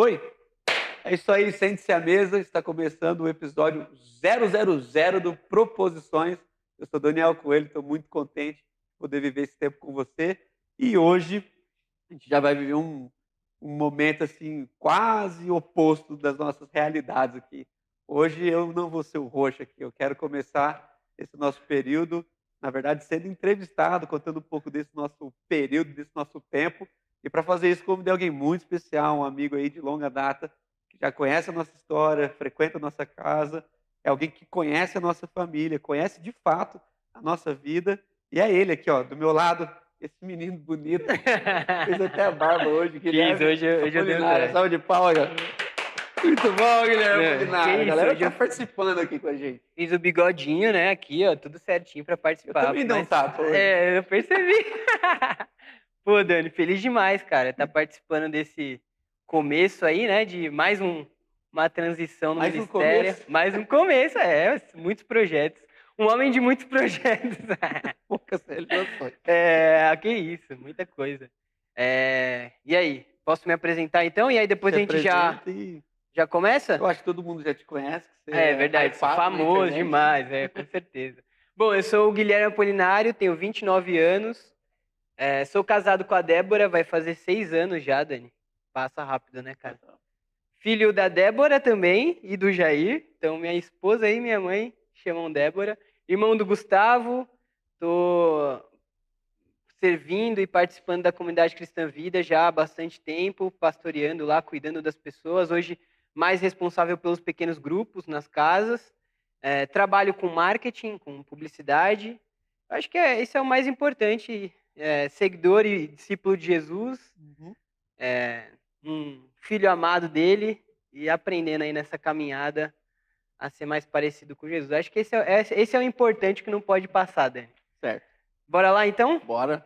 Foi? É isso aí, sente-se à mesa, está começando o episódio 000 do Proposições. Eu sou Daniel Coelho, estou muito contente de poder viver esse tempo com você. E hoje a gente já vai viver um momento assim quase oposto das nossas realidades aqui. Hoje eu não vou ser o roxo aqui, eu quero começar esse nosso período, na verdade, sendo entrevistado, contando um pouco desse nosso período, desse nosso tempo. E para fazer isso, convidei alguém muito especial, um amigo aí de longa data, que já conhece a nossa história, frequenta a nossa casa, é alguém que conhece a nossa família, conhece de fato a nossa vida. E é ele aqui, ó, do meu lado, esse menino bonito. Fez até a barba hoje, Que isso, Guilherme hoje eu dei um Apolinário. traje. Salve de palmas, galera. Muito bom, Guilherme Não, que Apolinário. A isso, galera hoje tá eu participando aqui com a gente. fiz o bigodinho, né, aqui, ó, tudo certinho pra Eu participar. também dei um Mas, tapa hoje. eu percebi. Pô, Dani, feliz demais, cara, tá participando desse começo aí, né, de uma transição no Mais um ministério. começo. Mais um começo, muitos projetos. Um homem de muitos projetos. Poucas realizações. Que isso, muita coisa. E aí, posso me apresentar então? E aí depois Se a gente já, apresenta e já começa? eu acho que todo mundo já te conhece, que você É é verdade, sou hypado na famoso internet. demais, com certeza. Bom, eu sou o Guilherme Apolinário, tenho 29 anos, sou casado com a Débora, vai fazer 6 anos já, Dani. Passa rápido, né, cara? Filho da Débora também e do Jair, então minha esposa e minha mãe chamam Débora. Irmão do Gustavo, tô servindo e participando da comunidade Cristã Vida já há bastante tempo, pastoreando lá, cuidando das pessoas. Hoje, mais responsável pelos pequenos grupos nas casas. Trabalho com marketing, com publicidade. Acho que esse é o mais importante. Seguidor e discípulo de Jesus, Uhum. um filho amado dele e aprendendo aí nessa caminhada a ser mais parecido com Jesus. Acho que esse é o importante que não pode passar, Dani. Certo. Bora lá, então? Bora.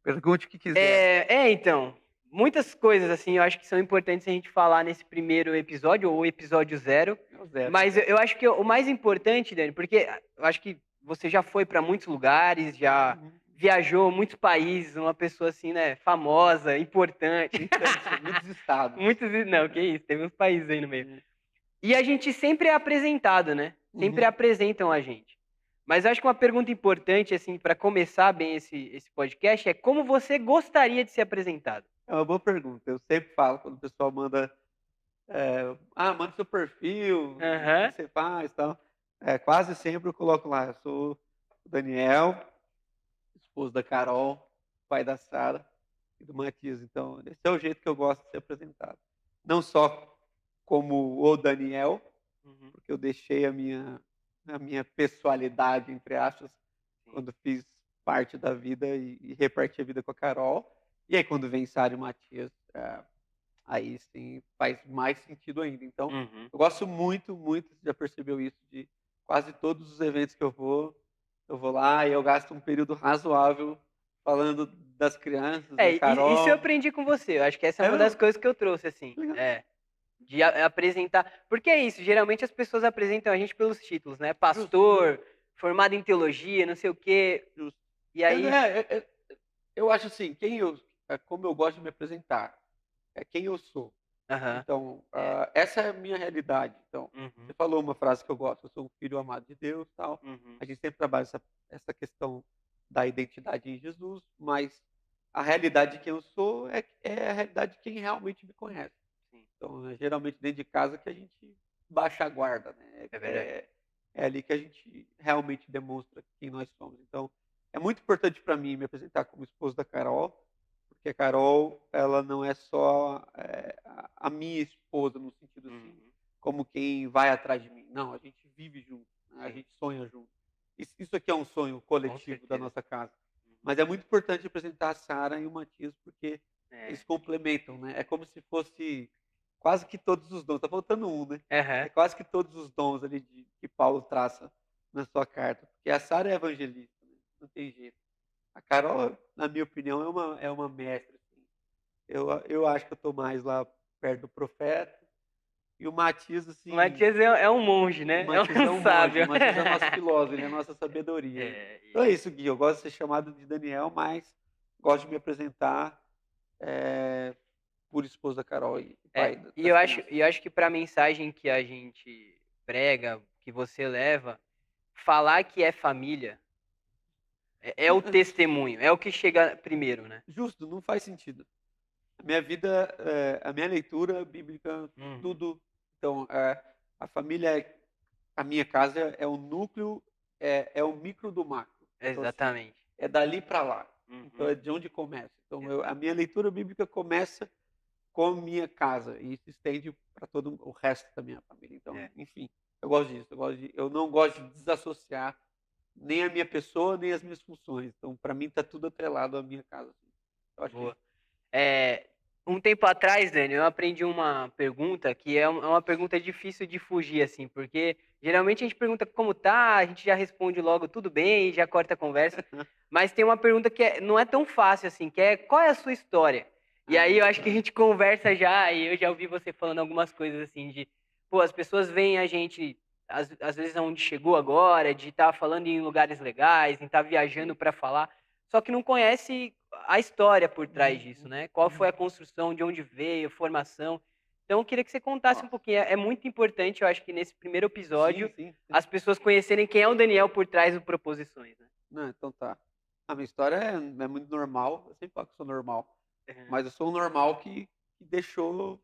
Pergunte o que quiser. Então, muitas coisas, assim, eu acho que são importantes a gente falar nesse primeiro episódio, ou episódio 0. É o zero. Mas eu acho que o mais importante, Dani, porque eu acho que você já foi para muitos lugares, já viajou muitos países, uma pessoa, assim, né, famosa, importante. Muitos estados. Não, que isso, teve uns países aí no meio. E a gente sempre é apresentado, né? Sempre apresentam a gente. Mas eu acho que uma pergunta importante, assim, para começar bem esse podcast é como você gostaria de ser apresentado? É uma boa pergunta. Eu sempre falo quando o pessoal manda, manda seu perfil, o Aham. que você faz e tal. Quase sempre eu coloco lá, eu sou o Daniel, esposo da Carol, pai da Sara e do Matias. Então, esse é o jeito que eu gosto de ser apresentado. Não só como o Daniel, Uhum. porque eu deixei a minha pessoalidade, entre aspas, quando fiz parte da vida e reparti a vida com a Carol. E aí, quando vem Sara e Matias, aí sim faz mais sentido ainda. Então, Uhum. eu gosto muito, muito, você já percebeu isso, de quase todos os eventos que eu vou lá e eu gasto um período razoável falando das crianças, da Isso eu Carol. aprendi com você. Eu acho que essa é É uma das mesmo? coisas que eu trouxe, assim. Legal. De apresentar. Porque é isso, geralmente as pessoas apresentam a gente pelos títulos, né? Justo, Pastor, formado em teologia, não sei o quê. justo. E aí. Eu acho assim, como eu gosto de me apresentar, é quem eu sou. Aham. Então, essa é a minha realidade. Então, Uhum. você falou uma frase que eu gosto, eu sou um filho amado de Deus, tal. Uhum. A gente sempre trabalha essa questão da identidade em Jesus, mas a realidade de quem eu sou é a realidade de quem realmente me conhece. Sim, Então, é geralmente dentro de casa que a gente baixa a guarda, né? é verdade. É ali que a gente realmente demonstra quem nós somos. Então, é muito importante para mim me apresentar como esposo da Carol, porque a Carol, ela não é só a minha esposa, no sentido assim, Uhum. como quem vai atrás de mim. Não, a gente vive junto, né? A Sim. gente sonha junto. Isso aqui é um sonho Com coletivo da certeza. nossa casa. Uhum. Mas é muito importante apresentar a Sara e o Matias, porque eles É. complementam, né? É como se fosse quase que todos os dons. Tá faltando um, né? Aham. É quase que todos os dons ali que Paulo traça na sua carta. Porque a Sara é evangelista, né? Não tem jeito. A Carol, na minha opinião, é uma mestra. Assim. Eu acho que eu estou mais lá perto do profeta. E o Matias, O assim, Matias é um monge, o né? É Matias é um um monge. O sábio. Matias é nosso filósofo, ele é a nossa sabedoria. Então é isso, Gui. Eu gosto de ser chamado de Daniel, mas gosto de me apresentar futuro esposo da Carol e pai das E eu acho, crianças. e eu acho que para a mensagem que a gente prega, que você leva, falar que é família é o testemunho, é o que chega primeiro, né? Justo, não faz sentido. A minha vida, a minha leitura bíblica, Uhum. tudo. Então, a família, a minha casa é o núcleo, é o micro do macro. Então, assim, Exatamente. é dali para lá. Então, Uhum. é de onde começa. Então, a Exato. minha leitura bíblica começa com minha casa e se estende para todo o resto da minha família. Então, É. enfim, eu gosto disso. Eu não gosto de desassociar nem a minha pessoa, nem as minhas funções. Então, para mim, está tudo atrelado à minha casa. Assim. Eu acho que é Boa. isso. Um tempo atrás, Dani, eu aprendi uma pergunta que é uma pergunta difícil de fugir, assim, porque geralmente a gente pergunta como tá, a gente já responde logo tudo bem, já corta a conversa, mas tem uma pergunta que não é tão fácil, assim, que é qual é a sua história? E A aí minha eu acho que a história. gente conversa já, e eu já ouvi você falando algumas coisas, assim, de, pô, as pessoas veem a gente, às vezes, aonde chegou agora, de estar falando em lugares legais, em estar viajando para falar, só que não conhece a história por trás disso, né? Qual foi a construção, de onde veio, formação. Então, eu queria que você contasse um Nossa. pouquinho. É muito importante, eu acho que nesse primeiro Sim, episódio, sim, sim. as pessoas conhecerem quem é o Daniel por trás do Proposições, né? Não, então tá. A minha história é muito normal. Eu sempre falo que sou normal. Uhum. Mas eu sou um normal que deixou,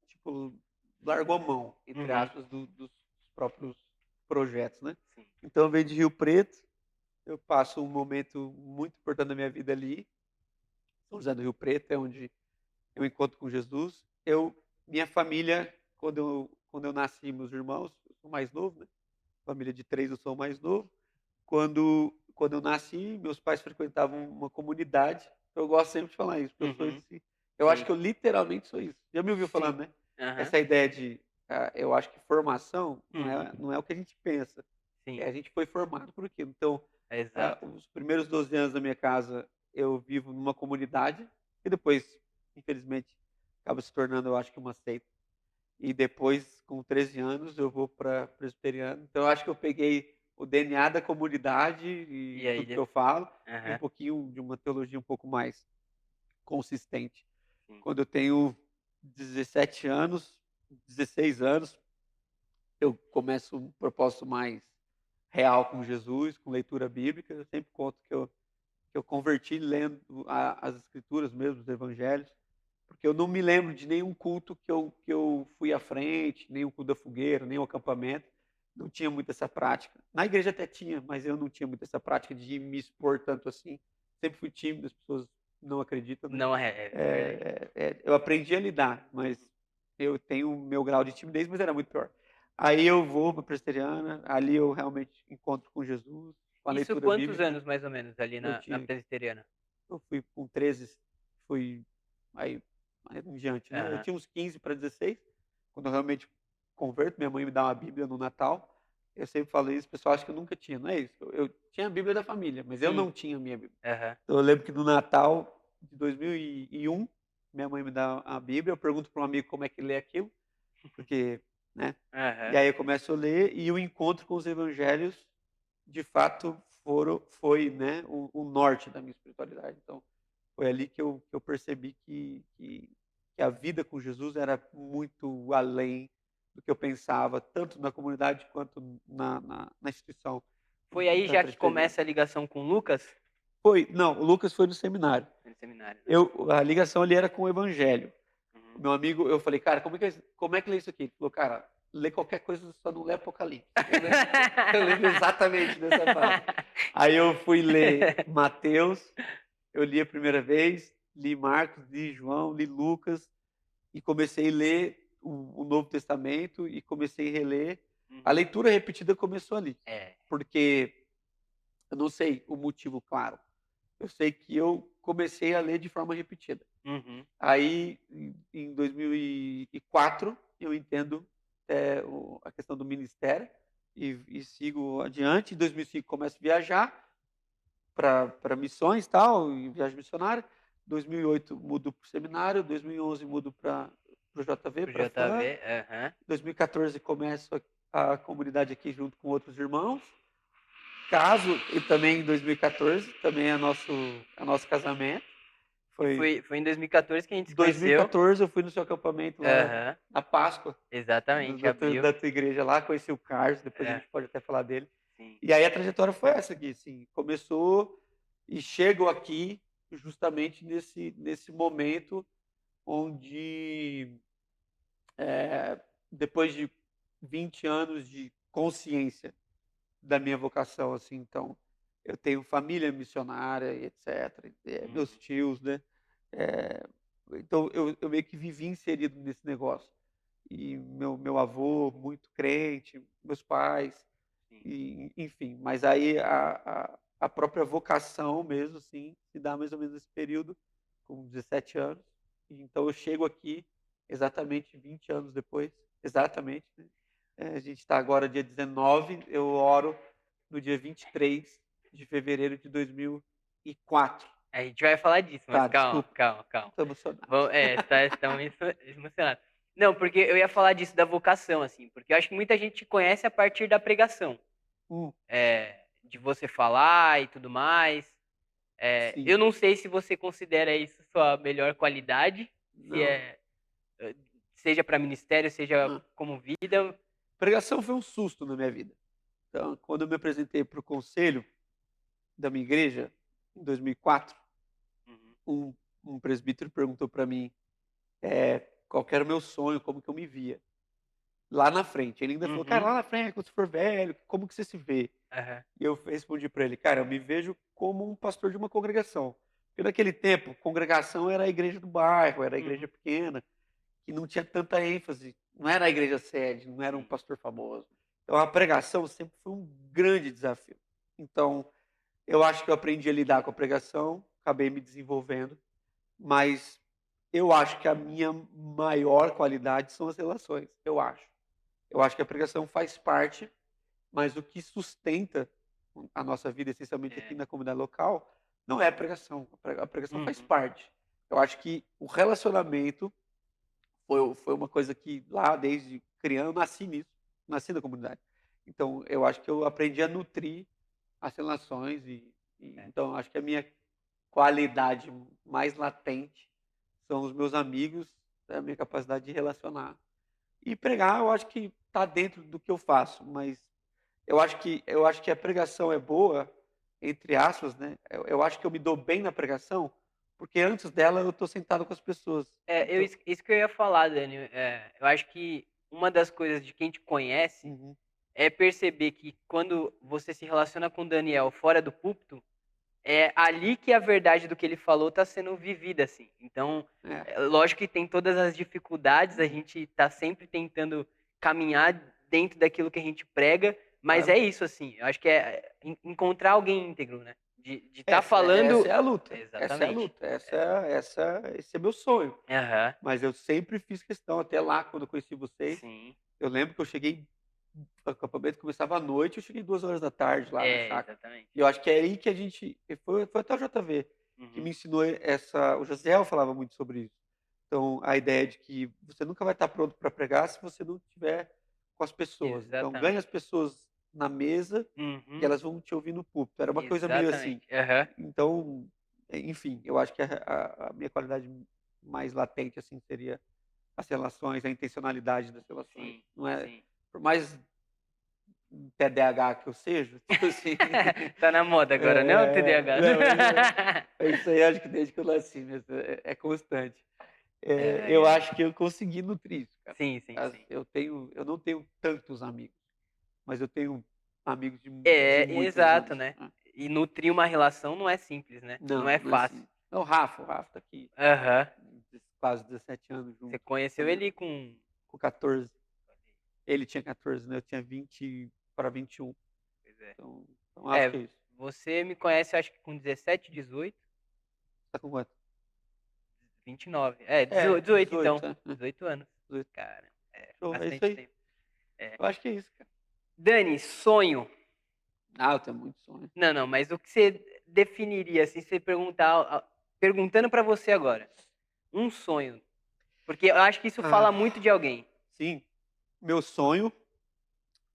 tipo, largou a mão, entre Uhum. aspas, dos próprios projetos, né? Sim. Então eu venho de Rio Preto. Eu passo um momento muito importante da minha vida ali. São José do Rio Preto é onde eu encontro com Jesus. Minha família, quando eu nasci, meus irmãos, eu sou mais novo, né? Família de 3, eu sou o mais novo. Quando eu nasci, meus pais frequentavam uma comunidade. Eu gosto sempre de falar isso, porque eu sou Uhum. esse. Eu acho Sim. que eu literalmente sou isso. Já me ouviu Sim. falando, né? Aham. Essa ideia de, eu acho que formação Uhum. não é o que a gente pensa. Sim. A gente foi formado por aquilo. Então, Exato. os primeiros 12 anos da minha casa, eu vivo numa comunidade, e depois, infelizmente, acaba se tornando, eu acho que uma seita. E depois, com 13 anos, eu vou para presbiteriano. Então, eu acho que eu peguei o DNA da comunidade E e aí, tudo que eu falo, e um aham. pouquinho de uma teologia um pouco mais consistente. Sim. Quando eu tenho 17 anos, 16 anos, eu começo um propósito mais real com Jesus, com leitura bíblica. Eu sempre conto que eu converti lendo as escrituras mesmo, os evangelhos, porque eu não me lembro de nenhum culto que eu fui à frente, nenhum culto da fogueira, nenhum acampamento. Não tinha muito essa prática. Na igreja até tinha, mas eu não tinha muito essa prática de me expor tanto assim. Sempre fui tímido, as pessoas não acreditam, né? Não é verdade. Eu aprendi a lidar, mas eu tenho o meu grau de timidez, mas era muito pior. Aí eu vou para a presbiteriana, ali eu realmente encontro com Jesus, com a Isso leitura quantos bíblica. anos, mais ou menos, ali Eu na tinha, presbiteriana? eu fui com 13, fui aí em diante, né? Eu Aham. tinha uns 15 para 16, quando eu realmente converto, minha mãe me dá uma Bíblia no Natal. Eu sempre falo isso, o pessoal acha que eu nunca tinha, não é isso. Eu tinha a Bíblia da família, mas eu Sim. não tinha a minha Bíblia. Aham. Então, eu lembro que no Natal de 2001, minha mãe me dá a Bíblia, eu pergunto para um amigo como é que lê aquilo, porque, né? E Aham. aí eu começo a ler e o encontro com os evangelhos, de fato, foi, né, o norte da minha espiritualidade. Então, foi ali que eu percebi que a vida com Jesus era muito além do que eu pensava, tanto na comunidade quanto na instituição Foi aí já que presbiteriana. começa a ligação com o Lucas? Não, o Lucas foi no seminário. No seminário, né? A ligação ali era com o evangelho. O Uhum. meu amigo, eu falei, cara, como é que lê isso aqui? Ele falou, cara, lê qualquer coisa, só não lê Apocalipse. Eu lembro exatamente dessa frase. Aí eu fui ler Mateus, eu li a primeira vez, li Marcos, li João, li Lucas, e comecei a ler o Novo Testamento e comecei a reler. A Uhum. leitura repetida começou ali, É. porque eu não sei o motivo claro. Eu sei que eu comecei a ler de forma repetida. Uhum. Aí, em 2004, eu entendo a questão do ministério e sigo adiante. Em 2005, começo a viajar para missões tal, e viagem missionária. 2008, mudo para o seminário. 2011, mudo para o JV, O para a FAM. JV, aham. 2014, começo a comunidade aqui junto com outros irmãos. Caso, e também em 2014, também é nosso casamento. Foi em 2014 que a gente Em se conheceu. 2014 eu fui no seu acampamento lá Aham, na Páscoa, exatamente, da abril. tua igreja lá, conheci o Carlos, depois a É, gente pode até falar dele. sim. E aí a trajetória foi essa aqui, assim, começou e chego aqui justamente nesse momento onde, depois de 20 anos de consciência da minha vocação, assim, então eu tenho família missionária e etc, meus Uhum, tios, né? Eh, então eu meio que vivi inserido nesse negócio. E meu avô muito crente, meus pais, sim. e enfim. Mas aí a própria vocação mesmo, assim, se dá mais ou menos nesse período, com 17 anos. E então eu chego aqui exatamente 20 anos depois, exatamente, né? A gente está agora dia 19, eu oro no dia 23 de fevereiro de 2004. A gente vai falar disso, mas Tá, calma, desculpa, calma, calma. estou emocionado. Estamos emocionados. Não, porque eu ia falar disso da vocação, assim, porque eu acho que muita gente te conhece a partir da pregação, Hum, de você falar e tudo mais. sim, Eu não sei se você considera isso sua melhor qualidade, se não. eh, seja para ministério, seja Ah. como vida. Pregação foi um susto na minha vida. Então, quando eu me apresentei para o conselho da minha igreja, em 2004, Uhum, um, um presbítero perguntou para mim qual que era o meu sonho, como que eu me via. Lá na frente. Ele ainda falou, cara, uhum, lá na frente, quando você for velho, como que você se vê? aham, E eu respondi para ele, cara, eu me vejo como um pastor de uma congregação. Porque naquele tempo, congregação era a igreja do bairro, era a igreja uhum, pequena, que não tinha tanta ênfase, não era a igreja sede, não era um sim, pastor famoso. Então a pregação sempre foi um grande desafio. Então, eu acho que eu aprendi a lidar com a pregação, acabei me desenvolvendo, mas eu acho que a minha maior qualidade são as relações, eu acho. Eu acho que a pregação faz parte, mas o que sustenta a nossa vida, essencialmente aqui é, na comunidade local, não é a pregação. A pregação faz uhum, parte. Eu acho que o relacionamento foi uma coisa que lá desde criança eu nasci nisso, nasci na comunidade. Então eu acho que eu aprendi a nutrir as relações é, então eu acho que a minha qualidade mais latente são os meus amigos, a minha capacidade de relacionar. E pregar eu acho que está dentro do que eu faço, mas eu acho que a pregação é boa, entre aspas, né? Eu acho que eu me dou bem na pregação, porque antes dela eu estou sentado com as pessoas. Então, isso que eu ia falar, Dani. Eu acho que uma das coisas de quem te conhece uhum, é perceber que quando você se relaciona com o Daniel fora do púlpito, é ali que a verdade do que ele falou está sendo vivida, assim. Então, é, lógico que tem todas as dificuldades, a gente está sempre tentando caminhar dentro daquilo que a gente prega, mas claro. é isso, assim. Eu acho que encontrar alguém íntegro, né? De estar Essa falando. é a luta. Essa é a Exatamente. luta. Esse é meu sonho. Aham. Mas eu sempre fiz questão, até lá, quando eu conheci vocês, Sim. eu lembro que eu cheguei, o acampamento começava à noite, eu cheguei 2 horas da tarde lá na chácara. Exatamente. E eu acho que é aí que a gente, foi até o JV, que Uhum. me ensinou o Josiel falava muito sobre isso. Então, a ideia de que você nunca vai estar pronto para pregar se você não estiver com as pessoas. Então, ganha as Exatamente. pessoas na mesa e Uhum. elas vão te ouvir no púlpito. Era uma coisa meio assim. Exatamente. Aham. Então, enfim, eu acho que a minha qualidade mais latente assim seria as relações, a intencionalidade das relações. Sim, Não é, sim. por mais TDAH que eu seja, tipo assim, Tá na moda agora, né, o TDAH? não, é isso aí, acho que desde que eu nasci, mas é constante. Ai, Eu ai. acho que eu consegui nutrir isso, cara. Sim, sim, sim. Eu não tenho tantos amigos, mas eu tenho amigos de É, muitos exato, anos. né. Né? E nutrir uma relação não é simples, né, não Não, é não é fácil. assim. É o Rafa tá aqui Aham. quase 17 anos Você junto. conheceu Também, ele com. com 14. Ele tinha 14, né? Eu tinha 20 para 21. Pois é. Então acho que É, é isso. você me conhece acho que com 17, 18, Tá com quanto? 29. 18 então, 18, né? 18 anos. 18. Cara, Show, é isso bastante aí. tempo. É. Eu acho que é isso, cara. Dani, sonho. Ah, eu tenho muito sonho. Não, não, mas o que você definiria, assim, se você perguntando pra você agora, um sonho? Porque eu acho que isso Ah, fala muito de alguém. sim. Meu sonho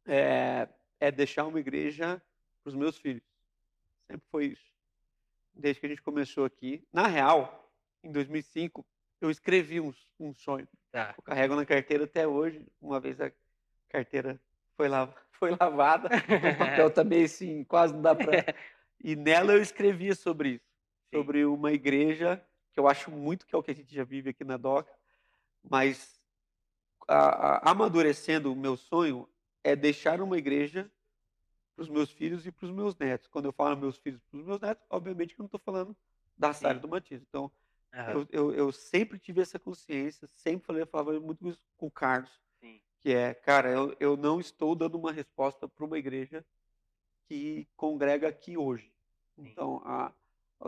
é deixar uma igreja para os meus filhos. Sempre foi isso. Desde que a gente começou aqui. Na real, em 2005, eu escrevi um sonho. Tá. Eu carrego na carteira até hoje. Uma vez a carteira foi lavada, então o papel tá meio assim, quase não dá para. E nela eu escrevia sobre isso, Sim. sobre uma igreja que eu acho muito que é o que a gente já vive aqui na DOCA, mas amadurecendo o meu sonho é deixar uma igreja para os meus filhos e para os meus netos. Quando eu falo meus filhos e para os meus netos, obviamente que eu não estou falando da Sara e Sim. do Matias. Então, Aham. eu sempre tive essa consciência, sempre falei, eu falava muito isso com o Carlos, Sim. que é, cara, eu não estou dando uma resposta para uma igreja que congrega aqui hoje. Sim. Então,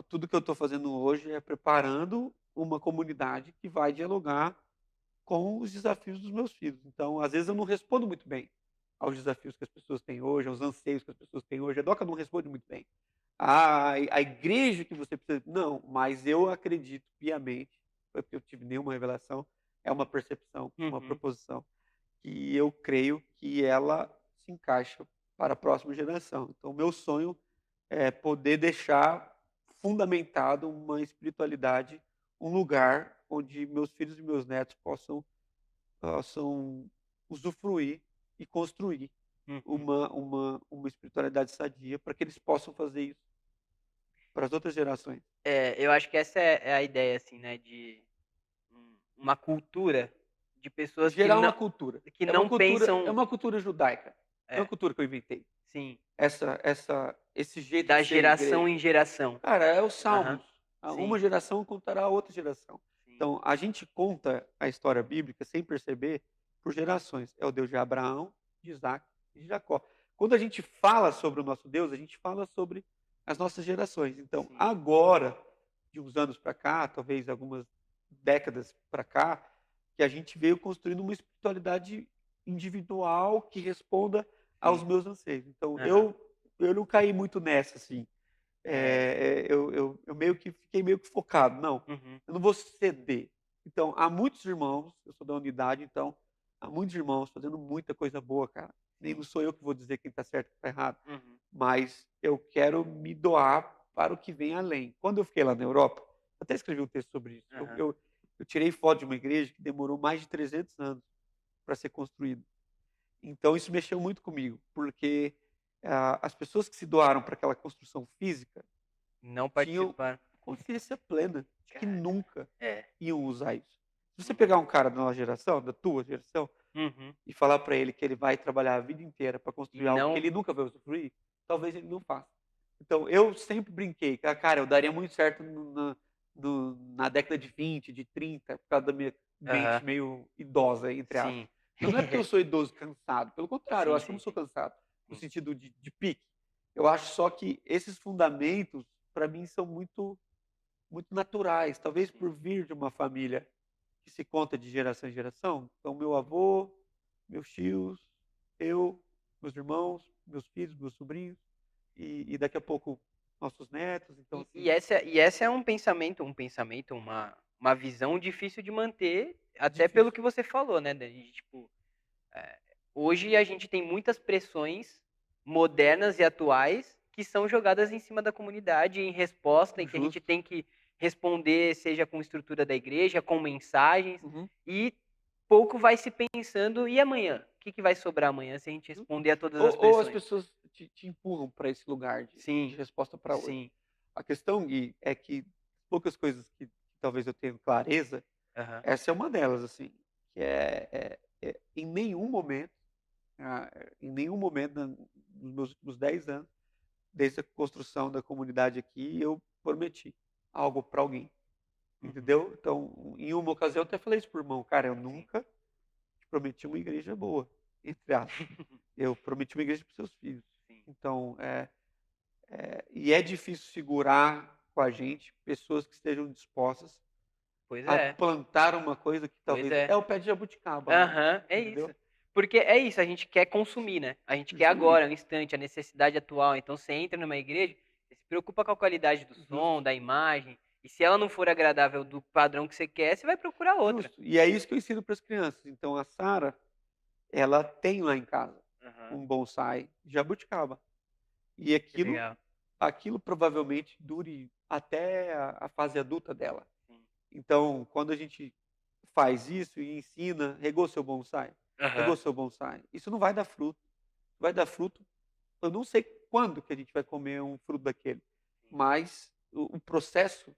tudo que eu estou fazendo hoje é preparando uma comunidade que vai dialogar com os desafios dos meus filhos. Então, às vezes eu não respondo muito bem aos desafios que as pessoas têm hoje, aos anseios que as pessoas têm hoje. A Doca não responde muito bem. A igreja que você precisa. Não, mas eu acredito piamente, foi porque eu tive nenhuma revelação, é uma percepção, uma Uhum. proposição, que eu creio que ela se encaixa para a próxima geração. Então, o meu sonho é poder deixar fundamentado uma espiritualidade, um lugar onde meus filhos e meus netos possam usufruir e construir Uhum. uma espiritualidade sadia para que eles possam fazer isso para as outras gerações. Eu acho que essa é a ideia, assim, né, de uma cultura de pessoas Gerar uma cultura. que É uma não cultura, é pensam. uma cultura judaica. É uma É, cultura que eu inventei. sim, Esse jeito de da ser geração igreja. em geração. Cara, é os Aham, salmos. Uma sim, geração contará a outra geração. sim, Então, a gente conta a história bíblica sem perceber por gerações. É o Deus de Abraão, de Isaac e de Jacó. Quando a gente fala sobre o nosso Deus, a gente fala sobre as nossas gerações. Então, sim, agora, de uns anos para cá, talvez algumas décadas para cá, que a gente veio construindo uma espiritualidade individual que responda aos sim. meus anseios. Então, Aham. eu não caí muito nessa, assim. É. Eu meio que fiquei meio que focado. Não, Uhum. eu não vou ceder. Então, há muitos irmãos, eu sou da unidade, então, há muitos irmãos fazendo muita coisa boa, cara. Nem não Sim. sou eu que vou dizer quem está certo e quem está errado, Uhum. mas eu quero me doar para o que vem além. Quando eu fiquei lá na Europa, eu até escrevi um texto sobre isso. Aham. Eu tirei foto de uma igreja que demorou mais de 300 anos para ser construída. Então, isso mexeu muito comigo, porque as pessoas que se doaram para aquela construção física Não tinham participar. consciência plena de que Cara, nunca é. iam usar isso. Se você Uhum. pegar um cara da nossa geração, da tua geração, Uhum. e falar para ele que ele vai trabalhar a vida inteira para E construir algo que não. ele nunca vai usufruir, talvez ele não faça. Então, eu sempre brinquei, cara, eu daria muito certo na década de 20, de 30, por causa da minha Aham. mente meio idosa, entre aspas. Sim. Então, não é porque eu sou idoso cansado, pelo contrário, eu Sim, acho que eu sim, não sou sim. cansado, no Sim. sentido de pique. Eu acho só que esses fundamentos, para mim, são muito naturais, talvez Sim. por vir de uma família que se conta de geração em geração. Então, meu avô, meus tios, eu, meus irmãos, meus filhos, meus sobrinhos, e daqui a pouco nossos netos. Então, E assim, essa é uma visão difícil de manter, até pelo difícil. que você falou, né, Dani? Tipo, eh, hoje a gente tem muitas pressões modernas e atuais que são jogadas em cima da comunidade em resposta e que a gente Justo. tem que responder, seja com estrutura da igreja, com mensagens, Uhum. e pouco vai se pensando, e amanhã? O que vai sobrar amanhã se a gente responder a todas as Ou as pressões? pessoas te empurram para esse lugar de Sim, resposta para hoje. sim. A questão, Gui, é que poucas coisas que talvez eu tenha clareza, Aham. essa é uma delas, assim, que em nenhum momento, em nenhum momento nos meus últimos 10 anos, desde a construção da comunidade aqui, eu prometi algo para alguém, Uhum. entendeu? Então, em uma ocasião, eu até falei isso pro irmão, cara, eu Sim. nunca te prometi uma igreja boa, entre aspas. Eu prometi uma igreja para seus filhos. Sim. Então, e é difícil segurar com a gente pessoas que estejam dispostas Pois a é, plantar uma coisa que pois talvez é. é o pé de jabuticaba, né? Aham, é Entendeu? isso. Porque é isso, a gente quer consumir, né? A gente quer Justamente. agora, no instante, a necessidade atual. Então você entra numa igreja, você se preocupa com a qualidade do Justo. som, da imagem, e se ela não for agradável do padrão que você quer, você vai procurar outra. Justo. E é isso que eu ensino para as crianças. Então, a Sara, ela tem lá em casa Aham, um bonsai de jabuticaba. E que legal. aquilo provavelmente dure até a fase adulta dela. Sim. Então, quando a gente faz isso e ensina, regou seu bonsai, regou Aham. seu bonsai, isso não vai dar fruto. Vai dar fruto, eu não sei quando que a gente vai comer um fruto daquele, Sim. mas o processo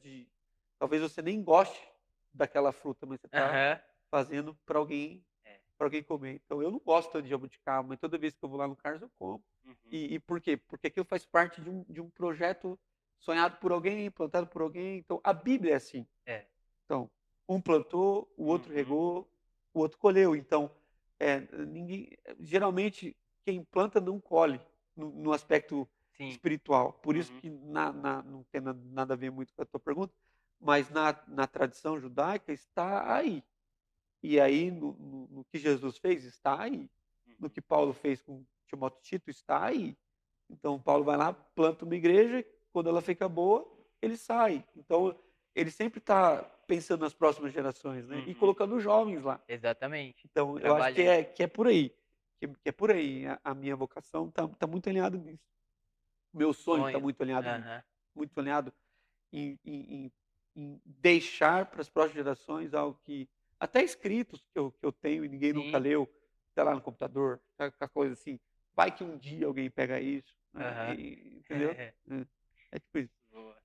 de talvez você nem goste daquela fruta, mas você está Aham. fazendo É. para alguém comer. Então eu não gosto tanto de jabuticaba, mas toda vez que eu vou lá no Carlos eu como. Uhum. E por quê? Porque aquilo faz parte de um projeto sonhado por alguém, plantado por alguém. Então a Bíblia é assim. É. Então, um plantou, o outro Uhum. regou, o outro colheu. Então, geralmente, quem planta não colhe no aspecto Sim. espiritual. Por isso Uhum. que não tem nada a ver muito com a tua pergunta, mas na tradição judaica está aí. E aí, no que Jesus fez, está aí. No Uhum. que Paulo fez com Timóteo e Tito, está aí. Então, Paulo vai lá, planta uma igreja, quando ela fica boa, ele sai. Então, ele sempre está pensando nas próximas gerações, né? E Uhum. colocando os jovens lá. Exatamente. Então, eu acho que Trabalhando. é por aí. Que é por aí. A minha vocação está muito alinhada nisso. Meu sonho está Sonho. muito alinhado nisso. Aham. Muito alinhado em deixar para as próximas gerações algo que, até escritos que eu tenho e ninguém nunca Sim. leu, está lá no computador, a coisa assim, vai que um dia alguém pega isso, né, Aham. entendeu? É tipo isso. Boa.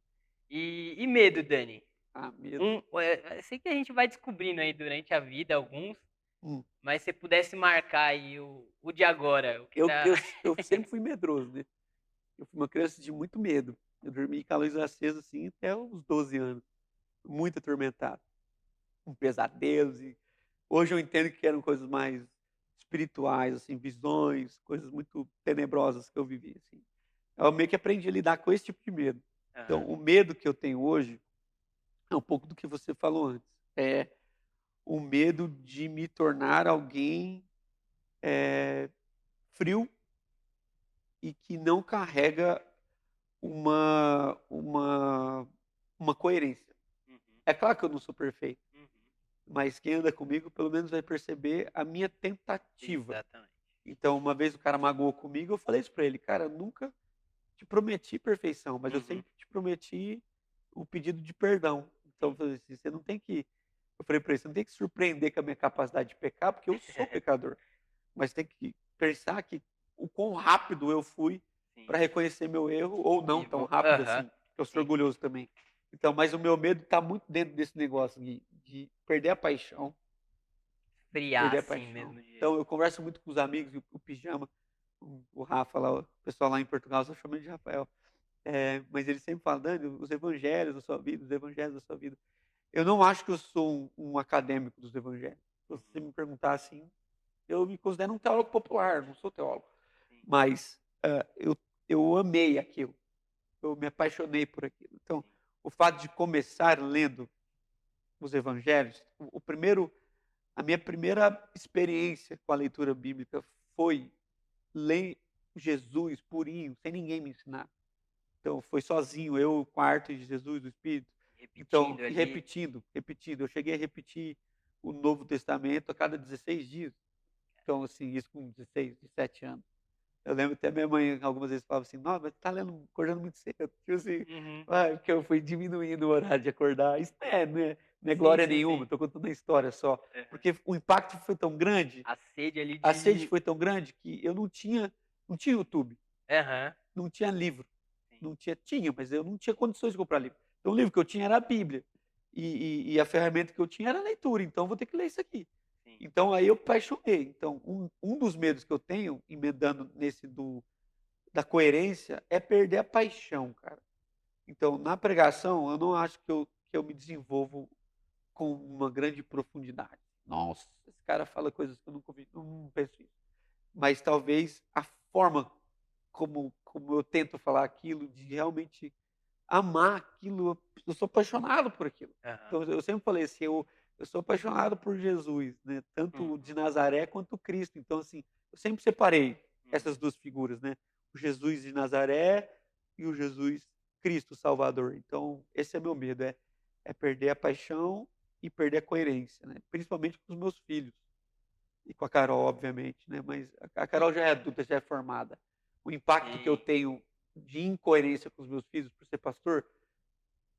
E medo, Dani? Ah, medo. Eu sei que a gente vai descobrindo aí durante a vida alguns, Hum. mas se você pudesse marcar aí o de agora, o que Eu, tá. eu, eu sempre fui medroso, né? Eu fui uma criança de muito medo. Eu dormi com a luz acesa assim até os 12 anos, muito atormentado, com pesadelos. E hoje eu entendo que eram coisas mais espirituais, assim, visões, coisas muito tenebrosas que eu vivi, assim. Eu meio que aprendi a lidar com esse tipo de medo. Então, Aham. o medo que eu tenho hoje é um pouco do que você falou antes. É o medo de me tornar alguém frio e que não carrega uma coerência. Uhum. É claro que eu não sou perfeito, Uhum. mas quem anda comigo pelo menos vai perceber a minha tentativa. Exatamente. Então, uma vez o cara magoou comigo, eu falei isso pra ele, cara, eu nunca te prometi perfeição, mas eu Uhum. sempre te prometi o pedido de perdão. Então, eu Sim. falei assim, eu falei pra ele, você não tem que se surpreender com a minha capacidade de pecar, porque eu sou pecador, mas tem que pensar que o quão rápido eu fui Sim. para reconhecer meu erro, ou não E tão vou. rápido Aham. assim, porque eu sou Sim. orgulhoso também. Então, mas o meu medo está muito dentro desse negócio de perder a paixão, Friar perder a assim paixão. mesmo de. Então, eu converso muito com os amigos, o Pijama, o Rafa lá, o pessoal lá em Portugal, só chama ele de Rafael. Mas ele sempre fala, Dani, os evangelhos da sua vida, os evangelhos da sua vida. Eu não acho que eu sou um acadêmico dos evangelhos. Se você Uhum. me perguntar assim, eu me considero um teólogo popular, não sou teólogo. Sim. Mas eu amei aquilo, eu me apaixonei por aquilo. Então, Sim. o fato de começar lendo os evangelhos, a minha primeira experiência com a leitura bíblica foi ler Jesus purinho, sem ninguém me ensinar. Então, foi sozinho, eu, o quarto de Jesus, do Espírito. Então, Repetindo e ali. repetindo. Eu cheguei a repetir o Novo Testamento a cada 16 dias. Então, assim, isso com 16, 17 anos. Eu lembro até minha mãe algumas vezes falava assim, nossa, mas tá lendo, acordando muito cedo. Tipo assim, Uhum. porque eu fui diminuindo o horário de acordar. Isso não é Sim, glória sim, nenhuma, sim. estou contando a história só. Aham. Porque o impacto foi tão grande, A sede ali a sede de. foi tão grande que eu não tinha YouTube, Aham. não tinha livro. Sim. Tinha, mas eu não tinha condições de comprar livro. Então o livro que eu tinha era a Bíblia. E a ferramenta que eu tinha era a leitura, então eu vou ter que ler isso aqui. Sim. Então aí eu apaixonei. Então, um dos medos que eu tenho, emendando nesse da coerência, é perder a paixão, cara. Então, na pregação, eu não acho que eu me desenvolvo com uma grande profundidade. Nossa, esse cara fala coisas que eu nunca ouvi, não penso isso. Mas talvez a forma como eu tento falar aquilo, de realmente amar aquilo, eu sou apaixonado por aquilo. Aham. Então, eu sempre falei assim, eu sou apaixonado por Jesus, né? Tanto de Uhum. Nazaré quanto Cristo. Então, assim, eu sempre separei essas Uhum. duas figuras, né? O Jesus de Nazaré e o Jesus Cristo Salvador. Então, esse é meu medo, é perder a paixão e perder a coerência, né? Principalmente com os meus filhos. E com a Carol, obviamente, né? Mas a E. Carol já é adulta, já é formada. O impacto que eu Sim. tenho de incoerência com os meus filhos por ser pastor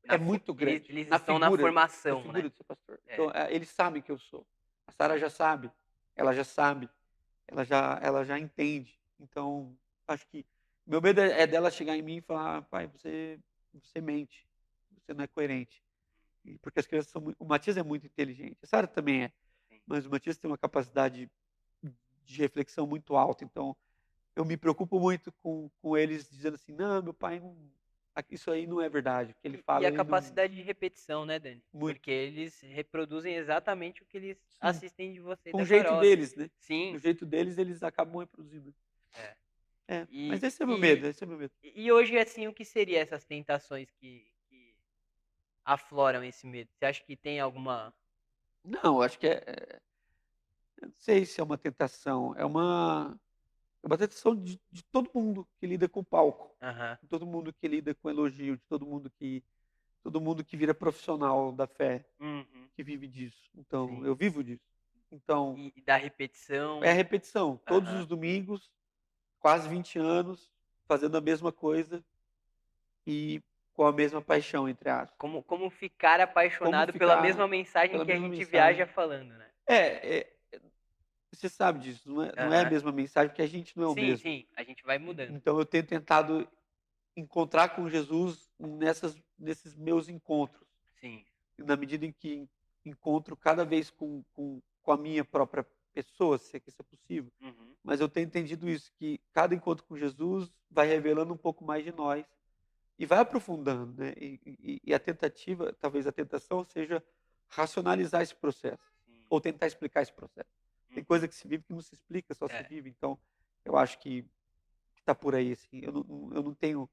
é muito grande. Eles Na estão na figura, formação, né? figura do seu pastor. É. Então, eles sabem que eu sou. A Sara já sabe, ela já sabe, ela já entende. Então, acho que meu medo é dela chegar em mim e falar, pai, você mente, você não é coerente. Porque as crianças são muito, o Matias é muito inteligente, a Sara também é, Sim. mas o Matias tem uma capacidade de reflexão muito alta, então eu me preocupo muito com eles dizendo assim, não, meu pai não, isso aí não é verdade, o que ele E fala, a ele não, capacidade de repetição, né, Dani? muito, Porque eles reproduzem exatamente o que eles sim, assistem de você e com o da jeito Carol, assim. deles, né? Do Sim, jeito deles, eles acabam reproduzindo. é. Mas E, esse é meu medo, e, esse é meu medo. e hoje, assim, o que seria essas tentações que afloram esse medo? Você acha que tem alguma... Não, acho que eu não sei se é uma tentação, é uma tentação de todo mundo que lida com o palco, Aham. de todo mundo que lida com elogio, de todo mundo que vira profissional da fé, Uhum. que vive disso. Então, Sim. eu vivo disso. Então, E da é a repetição. repetição. Todos Aham. os domingos, quase 20 anos, fazendo a mesma coisa e com a mesma paixão, entre aspas. Como ficar Como apaixonado pela ficar mesma mensagem pela que a mesma gente mensagem. viaja falando, né? Você sabe disso, não é a Aham. mesma mensagem, porque a gente não é o Sim, mesmo. sim, a gente vai mudando. Então, eu tenho tentado encontrar com Jesus nesses meus encontros. Sim. E na medida em que encontro cada vez com a minha própria pessoa, se é que isso é possível. Uhum. Mas eu tenho entendido isso, que cada encontro com Jesus vai revelando um pouco mais de nós e vai aprofundando, né? E a tentativa, talvez a tentação seja racionalizar esse processo Sim. ou tentar explicar esse processo. Tem Uhum. coisa que se vive que não se explica, só se É. vive. Então, eu acho que está por aí, assim. Eu não tenho.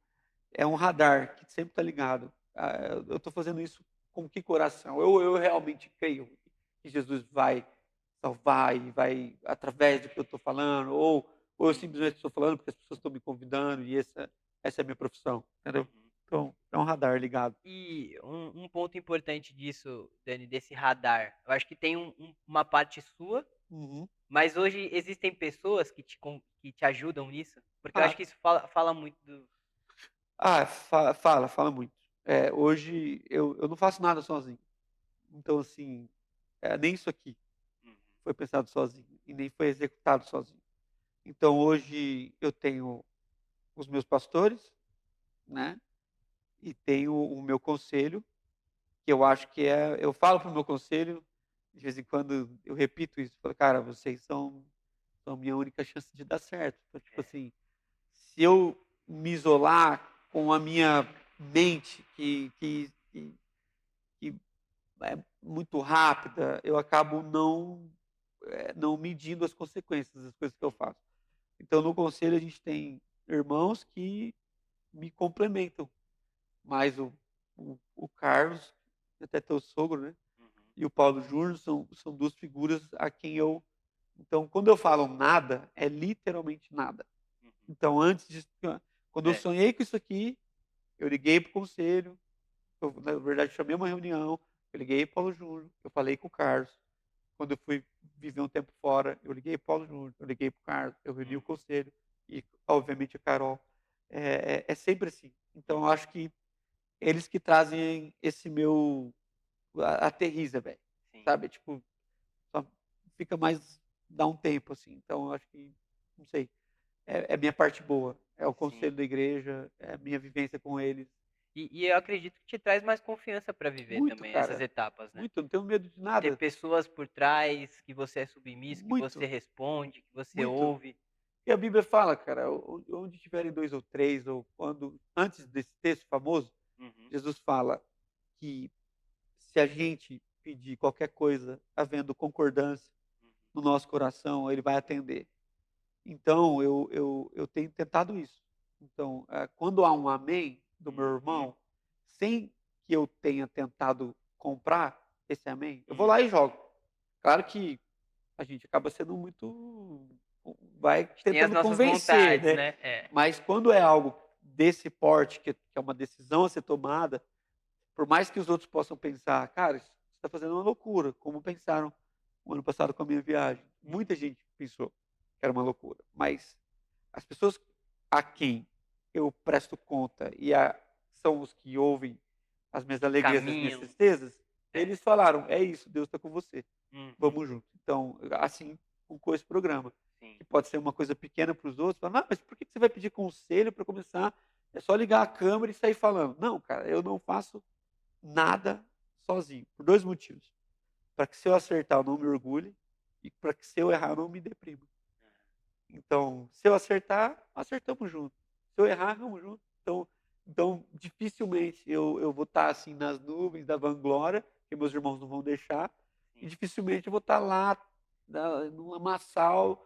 É um radar que sempre está ligado. Eu estou fazendo isso com que coração? Eu realmente creio que Jesus vai salvar e vai através do que eu estou falando, ou eu Uhum. simplesmente estou falando porque as pessoas estão me convidando e essa é a minha profissão, entendeu? Uhum. Então, é um radar ligado. E um ponto importante disso, Dani, desse radar, eu acho que tem uma parte sua, Uhum. mas hoje existem pessoas que te ajudam nisso, porque eu acho Ah, que isso fala muito do... fala muito. Hoje eu não faço nada sozinho. Então, assim, nem isso aqui Uhum. foi pensado sozinho e nem foi executado sozinho. Então, hoje eu tenho os meus pastores, né? E tenho o meu conselho, que eu acho que eu falo para o meu conselho, de vez em quando eu repito isso, falo, cara, vocês são a minha única chance de dar certo. Então, tipo É. assim, se eu me isolar com a minha mente, que é muito rápida, eu acabo não medindo as consequências das coisas que eu faço. Então, no conselho, a gente tem irmãos que me complementam, mais o Carlos, até teu sogro, né? Uhum. E o Paulo Júnior são duas figuras a quem eu. Então, quando eu falo nada, é literalmente nada. Uhum. Então, antes de. Quando eu É. sonhei com isso aqui, eu liguei para o conselho, eu, na verdade, chamei uma reunião, eu liguei para o Paulo Júnior, eu falei com o Carlos. Quando eu fui viver um tempo fora, eu liguei para o Paulo Júnior, eu liguei para o Carlos, eu reuni o Uhum. conselho e, obviamente, a Carol. É sempre assim. Então, eu acho que eles que trazem esse meu aterriza, velho. Sim. Sabe? Tipo, só fica mais, dá um tempo, assim. Então, eu acho que, não sei, é a minha parte boa. É o Sim. conselho da igreja, é a minha vivência com eles. E eu acredito que te traz mais confiança para viver Muito, também essas cara. etapas, né? Muito, eu não tenho medo de Ter nada. pessoas por trás, que você é submisso, que você Muito, responde, que você muito. ouve. E a Bíblia fala, cara, onde tiverem dois ou três, ou quando, antes desse texto famoso, Uhum. Jesus fala que se a gente pedir qualquer coisa, havendo concordância Uhum. no nosso coração, ele vai atender. Então, eu tenho tentado isso. Então, quando há um amém do meu Uhum. irmão, sem que eu tenha tentado comprar esse amém, eu vou Uhum. lá e jogo. Claro que a gente acaba sendo muito. Vai A gente tem as tentando nossas convencer, vontades, né? né? É. Mas quando é algo desse porte, que é uma decisão a ser tomada, por mais que os outros possam pensar, cara, você está fazendo uma loucura, como pensaram o ano passado com a minha viagem. Muita Uhum. gente pensou que era uma loucura, mas as pessoas a quem eu presto conta são os que ouvem as minhas alegrias, as minhas Caminho. tristezas, É. eles falaram, é isso, Deus está com você, Uhum. vamos junto. Então, assim, com esse programa, Sim. que pode ser uma coisa pequena para os outros, falar, não, mas por que você vai pedir conselho para começar? É só ligar a câmera e sair falando. Não, cara, eu não faço nada sozinho, por 2 motivos. Para que se eu acertar eu não me orgulhe e para que se eu errar eu não me deprima. Então, se eu acertar, acertamos junto. Se eu errar, vamos junto. Então dificilmente eu vou estar assim nas nuvens da vanglória, que meus irmãos não vão deixar, e Sim. dificilmente eu vou estar lá no lamaçal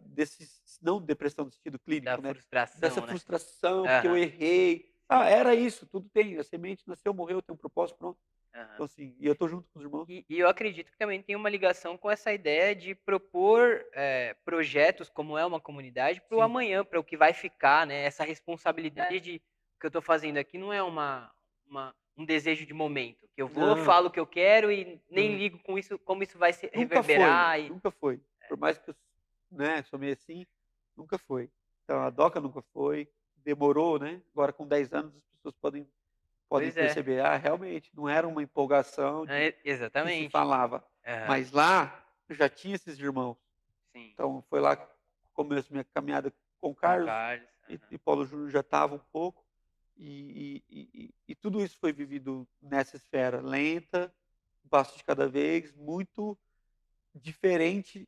desses, não depressão no sentido Da clínico, né? Dessa frustração, né? frustração, porque eu Aham. errei. Ah, era isso, tudo tem. A semente nasceu, morreu, tem um propósito, pronto. Aham. Então, assim, e eu tô junto com os irmãos. E eu acredito que também tem uma ligação com essa ideia de propor projetos, como é uma comunidade, para o Sim. amanhã, para o que vai ficar, né? Essa responsabilidade de o que eu estou fazendo aqui não é um desejo de momento, que eu vou, Não, falo o que eu quero e nem não. ligo com isso, como isso vai se Nunca foi, reverberar. nunca foi. Por mais que eu, né, sou meio assim, nunca foi. Então a DOCA nunca foi, demorou, né? Agora com 10 anos as pessoas podem Pois é, perceber, ah, realmente, não era uma empolgação que se exatamente. falava. Aham, Mas lá eu já tinha esses irmãos. sim, Então foi lá que começo minha caminhada com o com o Carlos Carlos. e Paulo Júnior já estava um pouco. E tudo isso foi vivido nessa esfera lenta, um passo de cada vez, muito diferente,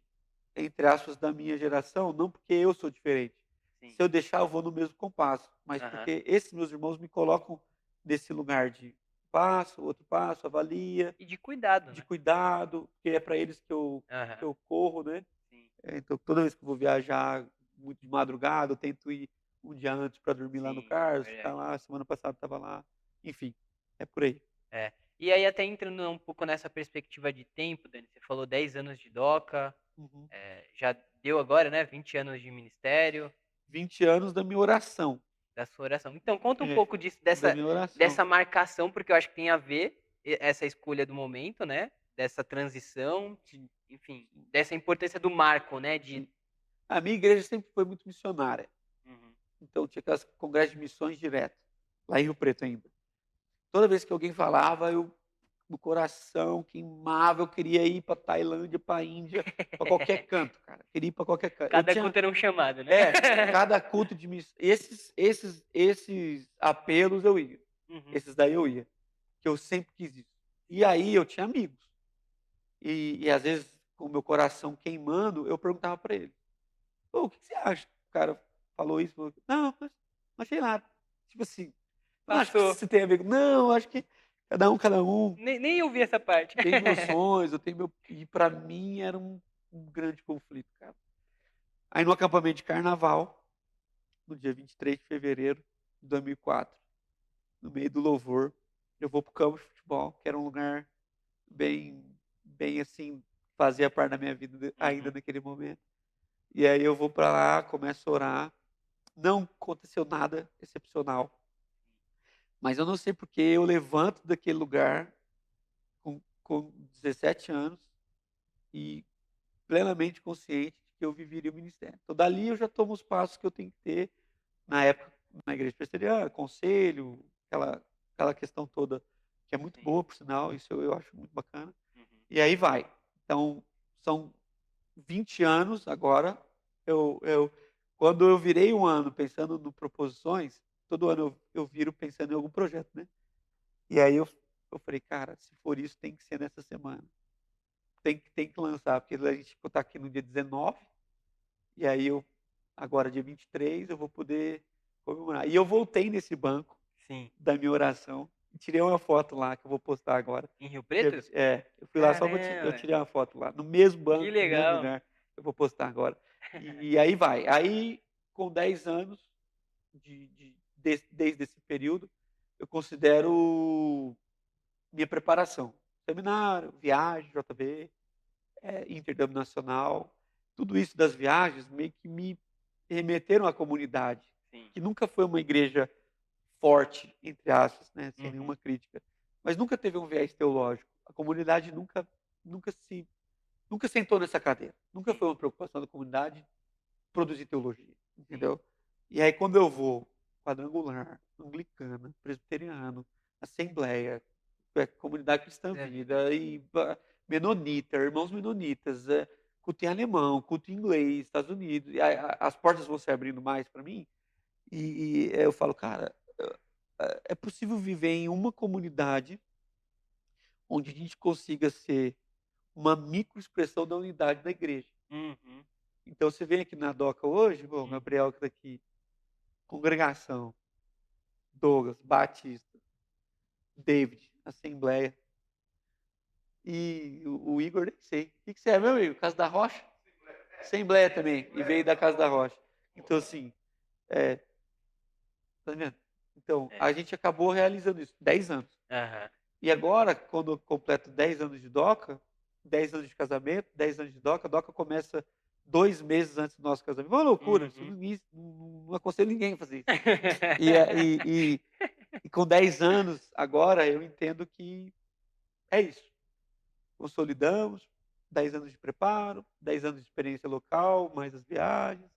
entre aspas, da minha geração, não porque eu sou diferente. Sim, Se eu deixar, eu vou no mesmo compasso, mas aham. porque esses meus irmãos me colocam nesse lugar de passo, outro passo, avalia, E de cuidado, de né? cuidado, porque é para eles que Aham, eu corro, né? sim, Então, toda vez que eu vou viajar muito de madrugada, eu tento ir um dia antes para dormir lá no sim, Carlos, ficar verdade. lá. Semana passada estava lá. Enfim, é por aí. É. E aí, até entrando um pouco nessa perspectiva de tempo, Dani, você falou 10 anos de DOCA, Uhum. já deu agora, né? 20 anos de ministério, 20 anos da minha oração. da sua oração. Então, conta um É, pouco disso, da minha oração. dessa marcação, porque eu acho que tem a ver essa escolha do momento, né? Dessa transição, Sim, enfim, sim, dessa importância do marco, né? sim. A minha igreja sempre foi muito missionária. Uhum. Então, tinha aquelas congressos de missões direto, lá em Rio Preto ainda. Toda vez que alguém falava, no coração queimava, eu queria ir para Tailândia, para Índia, para qualquer canto, cara. Queria ir para qualquer canto. Eu Cada tinha culto era um chamado, né? cada culto de missão, esses apelos eu ia. Uhum. Esses daí eu ia, que eu sempre quis isso. E aí eu tinha amigos. E às vezes, com o meu coração queimando, eu perguntava para ele: "Pô, o que você acha?" O cara falou isso, falou, não, mas não achei nada. Tipo assim, não acho que Passou. isso tem a ver com. Não, acho que cada um Nem ouvi essa parte. tem meus sonhos, eu tenho meu. E para mim era um grande conflito, cara. Aí no acampamento de carnaval, no dia 23 de fevereiro de 2004, no meio do louvor, eu vou pro campo de futebol, que era um lugar bem, bem assim, fazia parte da minha vida ainda Uhum. naquele momento. E aí eu vou para lá, começo a orar. Não aconteceu nada excepcional, mas eu não sei porque eu levanto daquele lugar com 17 anos e plenamente consciente de que eu viveria o ministério. Então, dali eu já tomo os passos que eu tenho que ter na época na igreja presbiteriana, conselho, aquela questão toda que é muito Sim. boa, por sinal, isso eu acho muito bacana. Uhum. E aí vai. Então, são 20 anos agora. Quando eu virei um ano pensando no proposições, todo ano eu viro pensando em algum projeto, né? E aí eu falei, cara, se for isso, tem que ser nessa semana. Tem que lançar, porque a gente está aqui no dia 19, e aí agora dia 23, eu vou poder comemorar. E eu voltei nesse banco Sim. da minha oração e tirei uma foto lá que eu vou postar agora. Em Rio Preto? Eu fui lá eu Caramba, tirei uma foto lá, no mesmo que banco, no mesmo legal. lugar. Eu vou postar agora. E aí vai. Aí, com 10 anos, desde esse período, eu considero minha preparação. Seminário, viagem, JB, interdenominacional, tudo isso das viagens meio que me remeteram à comunidade, Sim. que nunca foi uma igreja forte, entre aspas, né, sem Uhum. nenhuma crítica, mas nunca teve um viés teológico. A comunidade nunca sentou nessa cadeira. Nunca Sim. foi uma preocupação da comunidade produzir teologia, Sim. entendeu? E aí quando eu vou quadrangular, anglicana, presbiteriano, assembleia, comunidade cristã É. vida, menonita, irmãos menonitas, culto em alemão, culto em inglês, Estados Unidos. E as portas vão se abrindo mais para mim. E eu falo, cara, é possível viver em uma comunidade onde a gente consiga ser uma microexpressão da unidade da igreja. Uhum. Então você vem aqui na DOCA hoje, bom, Uhum. Gabriel que está aqui, congregação, Douglas, Batista, David, Assembleia, e o Igor, nem sei. O que você é, meu amigo? Casa da Rocha? Assembleia também, e veio da Casa da Rocha. Então, assim, tá vendo? Então, É. a gente acabou realizando isso, 10 anos. Aham. E agora, quando eu completo 10 anos de DOCA, 10 anos de casamento, 10 anos de DOCA, a DOCA começa 2 meses antes do nosso casamento. Uma loucura, isso não aconselho ninguém a fazer isso. E com 10 anos, agora, eu entendo que é isso. Consolidamos, 10 anos de preparo, 10 anos de experiência local, mais as viagens.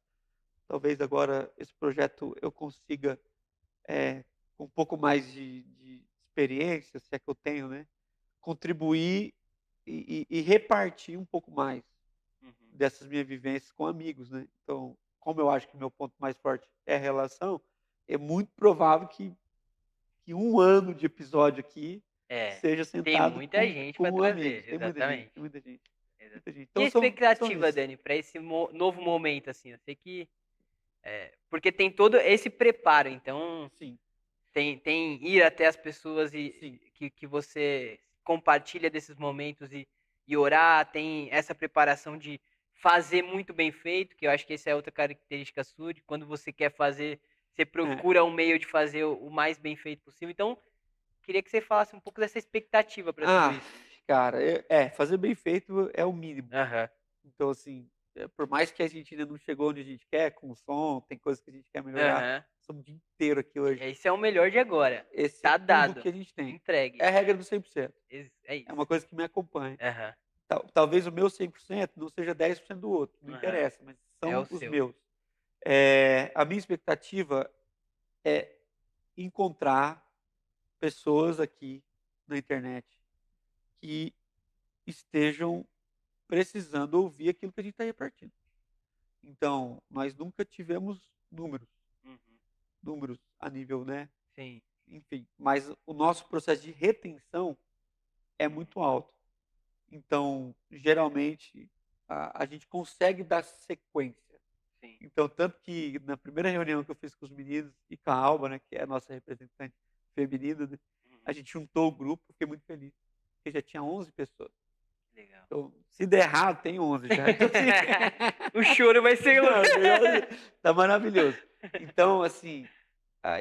Talvez agora esse projeto eu consiga, com um pouco mais de experiência, se é que eu tenho, né? Contribuir e repartir um pouco mais Uhum. dessas minhas vivências com amigos, né? Então, como eu acho que meu ponto mais forte é a relação, é muito provável que 1 ano de episódio aqui É. seja Tem sentado muita gente para com amigos. trazer, Tem muita gente, exatamente. tem muita gente, muita gente. E a Então são expectativa, isso. Dani, para esse novo momento, assim? Eu sei que. Porque tem todo esse preparo, então Sim, tem ir até as pessoas sim. que você compartilha desses momentos e orar, tem essa preparação de fazer muito bem feito, que eu acho que essa é outra característica sua, de quando você quer fazer, você É. procura um meio de fazer o mais bem feito possível. Então, queria que você falasse um pouco dessa expectativa para tudo isso. Cara, fazer bem feito é o mínimo. Aham. Então, assim, por mais que a gente ainda não chegou onde a gente quer, com o som, tem coisas que a gente quer melhorar, Aham. estamos o dia inteiro aqui hoje. Esse é o melhor de agora. Esse é Tá tudo dado. que a gente tem. Entregue. É a regra do 100%. É isso. É uma coisa que me acompanha. Aham. Talvez o meu 100% não seja 10% do outro, não Aham. interessa, mas É o são os seu. meus. A minha expectativa é encontrar pessoas aqui na internet que estejam precisando ouvir aquilo que a gente está repartindo. Então, nós nunca tivemos números Uhum. a nível, né? Sim. Enfim, mas o nosso processo de retenção é muito alto. Então, geralmente, a gente consegue dar sequência. Sim. Então, tanto que na primeira reunião que eu fiz com os meninos e com a Alba, né, que é a nossa representante feminina, né, a gente juntou o grupo, fiquei muito feliz, porque já tinha 11 pessoas. Legal. Então, se der errado, tem 11 já. Então, assim, O choro vai ser um. tá maravilhoso. Então, assim,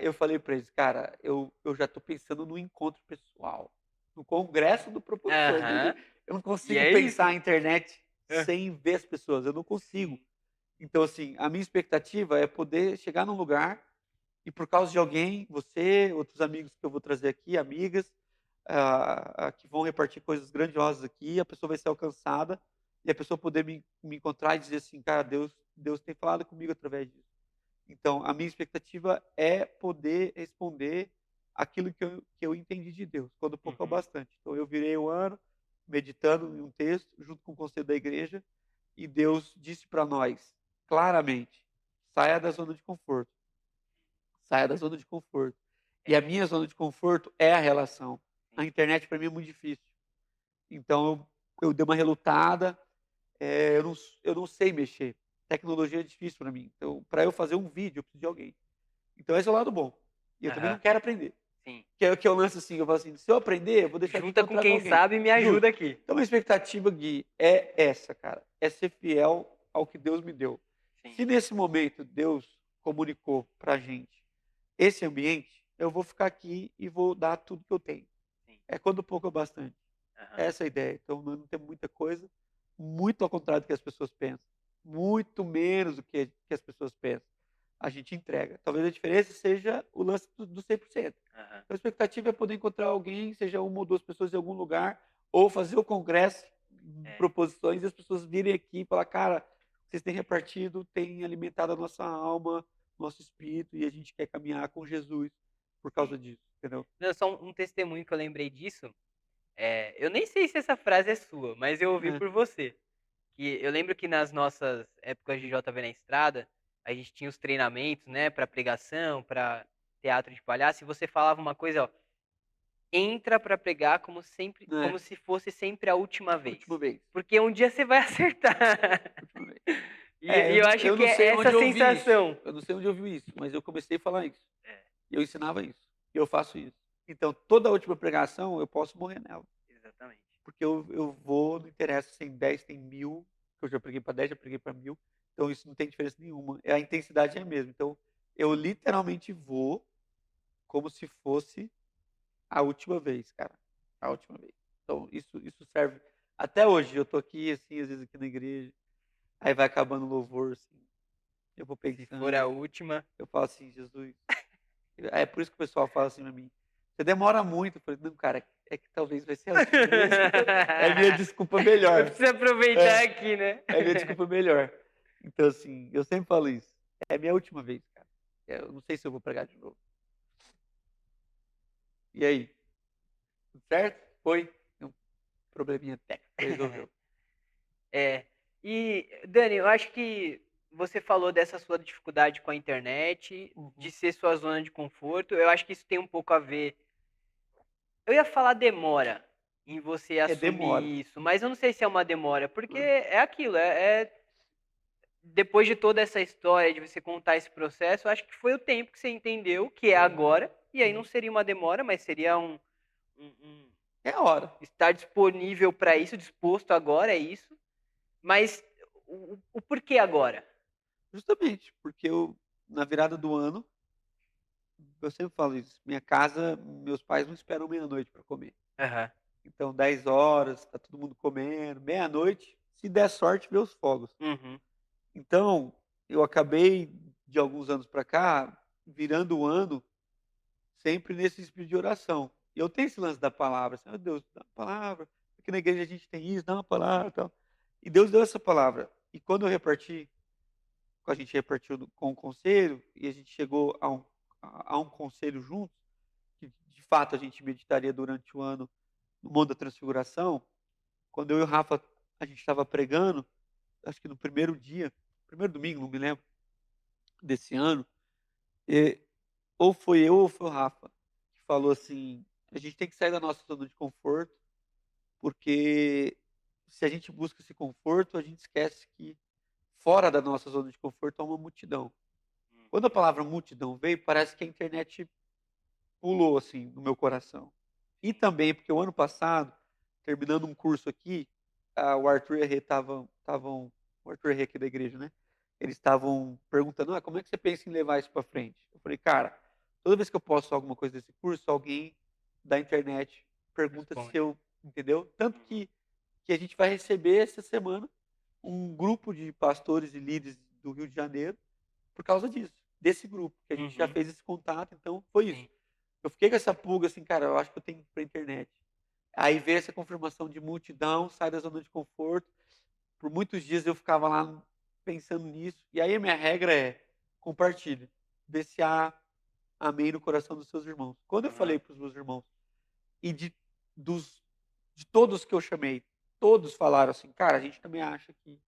eu falei para eles, cara, eu já estou pensando no encontro pessoal, no congresso do Proposições. Aham. Eu não E consigo é pensar isso. a internet É. sem ver as pessoas, eu não consigo. Então, assim, a minha expectativa é poder chegar num lugar e por causa de alguém, você, outros amigos que eu vou trazer aqui, amigas, que vão repartir coisas grandiosas aqui, a pessoa vai ser alcançada e a pessoa poder me encontrar e dizer assim, cara, Deus tem falado comigo através disso. Então, a minha expectativa é poder responder aquilo que eu entendi de Deus, quando pouco é Uhum. bastante. Então, eu virei o ano meditando em um texto, junto com o conselho da igreja, e Deus disse para nós, claramente, saia da zona de conforto. Saia da zona de conforto. E a minha zona de conforto é a relação. A internet, para mim, é muito difícil. Então, eu dei uma relutada, eu não sei mexer. Tecnologia é difícil para mim. Então, para eu fazer um vídeo, eu preciso de alguém. Então, esse é o lado bom. E eu também não Aham. quero aprender. Sim. Que eu lance assim, eu falo assim, se eu aprender, eu vou deixar de Junta com encontrar quem alguém. sabe e me ajuda Justo. aqui. Então, a expectativa, Gui, é essa, cara. É ser fiel ao que Deus me deu. Sim. Se nesse momento Deus comunicou pra gente esse ambiente, eu vou ficar aqui e vou dar tudo que eu tenho. Sim. É quando pouco é bastante. Aham. Essa é a ideia. Então, nós não temos muita coisa, muito ao contrário do que as pessoas pensam. Muito menos do que as pessoas pensam. A gente entrega. Talvez a diferença seja o lance do 100%. Aham. Então, a expectativa é poder encontrar alguém, seja uma ou duas pessoas em algum lugar, ou fazer o congresso, proposições, e as pessoas virem aqui e falar, cara, vocês têm repartido, têm alimentado a nossa alma, nosso espírito e a gente quer caminhar com Jesus por causa disso, entendeu? Não, só um testemunho que eu lembrei disso. Eu nem sei se essa frase é sua, mas eu ouvi É. por você. Que eu lembro que nas nossas épocas de JV na estrada, a gente tinha os treinamentos, né, para pregação, para teatro de palhaço, e você falava uma coisa, ó, entra para pregar como sempre, É, como se fosse sempre a última vez. última vez. Porque um dia você vai acertar. Última vez. E eu acho Eu que não sei é essa onde eu ouvi isso. sensação. Eu não sei onde eu ouvi isso, mas eu comecei a falar isso. É, E eu ensinava isso. E eu faço isso. Então, toda a última pregação, eu posso morrer nela. exatamente. Porque eu vou, não interessa se tem 10, tem 1000, que eu já preguei para 10, já preguei para 1000. Então, isso não tem diferença nenhuma. A intensidade é a mesma. Então, eu literalmente vou como se fosse a última vez, cara. A última vez. Então, isso serve. Até hoje, eu tô aqui, assim, às vezes aqui na igreja, aí vai acabando o louvor, assim, eu vou Se for a pensando, última. eu falo assim, Jesus. É por isso que o pessoal fala assim pra mim, você demora muito. Eu falei, não, cara, é que talvez vai ser a última vez. É minha desculpa Eu melhor. preciso aproveitar aqui, né? É minha desculpa melhor. Então, assim, eu sempre falo isso. É minha última vez, cara. Eu não sei se eu vou pregar de novo. E aí? Tudo certo? Foi? Um probleminha técnico, resolveu. É. E, Dani, eu acho que você falou dessa sua dificuldade com a internet, de Uhum. ser sua zona de conforto. Eu acho que isso tem um pouco a ver. Eu ia falar demora em você Demora. assumir isso, mas eu não sei se é uma demora, porque é aquilo, depois de toda essa história de você contar esse processo, eu acho que foi o tempo que você entendeu que é agora, e aí não seria uma demora, mas seria um É a hora. estar disponível para isso, disposto agora, é isso. Mas o porquê agora? Justamente, porque eu, na virada do ano, eu sempre falo isso. Minha casa, meus pais não esperam meia-noite para comer. Aham. Então, 10 horas, tá todo mundo comendo. Meia-noite, se der sorte, vê os fogos. Uhum. Então, eu acabei, de alguns anos para cá, virando o ano sempre nesse espírito de oração. E eu tenho esse lance da palavra. Assim, meu Deus, dá uma palavra. Aqui na igreja a gente tem isso, dá uma palavra e tal. E Deus deu essa palavra. E quando eu reparti, a gente repartiu com o conselho, e a gente chegou a um conselho juntos, que de fato a gente meditaria durante o ano no Monte da Transfiguração. Quando eu e o Rafa, a gente estava pregando, acho que no primeiro dia, primeiro domingo, não me lembro, desse ano, e, ou foi eu ou foi o Rafa, que falou assim, a gente tem que sair da nossa zona de conforto, porque se a gente busca esse conforto, a gente esquece que fora da nossa zona de conforto há uma multidão. Quando a palavra multidão veio, parece que a internet pulou assim no meu coração. E também porque o ano passado, terminando um curso aqui, o Arthur e a Rê o Arthur e a Rê aqui da igreja, né? Eles estavam perguntando, como é que você pensa em levar isso para frente? Eu falei, cara, toda vez que eu posto alguma coisa desse curso, alguém da internet pergunta se Responde. eu, entendeu? Tanto que a gente vai receber essa semana um grupo de pastores e líderes do Rio de Janeiro por causa disso, desse grupo, que a gente já Uhum. fez esse contato, então foi isso. Sim. Eu fiquei com essa pulga assim, cara, eu acho que eu tenho que ir pra internet. Aí veio essa confirmação de multidão, sai da zona de conforto. Por muitos dias eu ficava lá pensando nisso. E aí a minha regra é compartilhe. Vê se há amém no coração dos seus irmãos. Quando eu Aham. falei para os meus irmãos, e dos, de todos que eu chamei, todos falaram assim, cara, a gente também acha que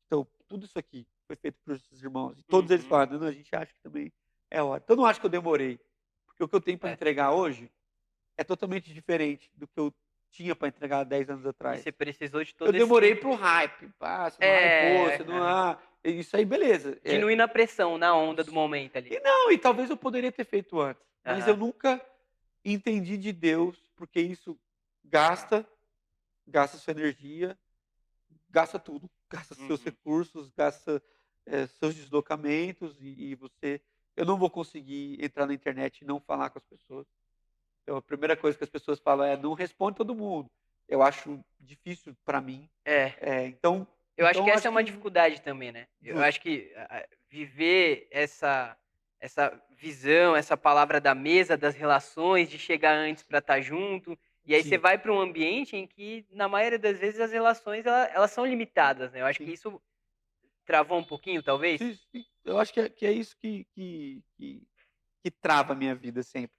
então, tudo isso aqui foi feito por esses irmãos. E todos eles Uhum. falaram, não, a gente acha que também é hora. Então eu não acho que eu demorei. Porque o que eu tenho para Faz entregar sentido. hoje é totalmente diferente do que eu tinha para entregar 10 anos E atrás. você precisou de Eu todo demorei esse. pro hype. Você não hypou, você não. Aham. Isso aí, beleza. De não ir na pressão, na onda do momento ali. E não, e talvez eu poderia ter feito antes. Mas eu Aham. nunca entendi de Deus, porque isso gasta, gasta sua energia, gasta tudo. Gasta seus Uhum. recursos, gasta seus deslocamentos, e você. Eu não vou conseguir entrar na internet e não falar com as pessoas. Então, a primeira coisa que as pessoas falam é não responde todo mundo. Eu acho difícil para mim. É. Então, Eu acho que essa é acho uma que dificuldade também, né? Eu justo. acho que viver essa visão, essa palavra da mesa, das relações, de chegar antes para estar junto, e aí você Sim, vai para um ambiente em que, na maioria das vezes, as relações elas são limitadas, né? Eu acho que sim. isso travou um pouquinho, talvez? Sim, sim. Eu acho que é isso que trava a minha vida sempre,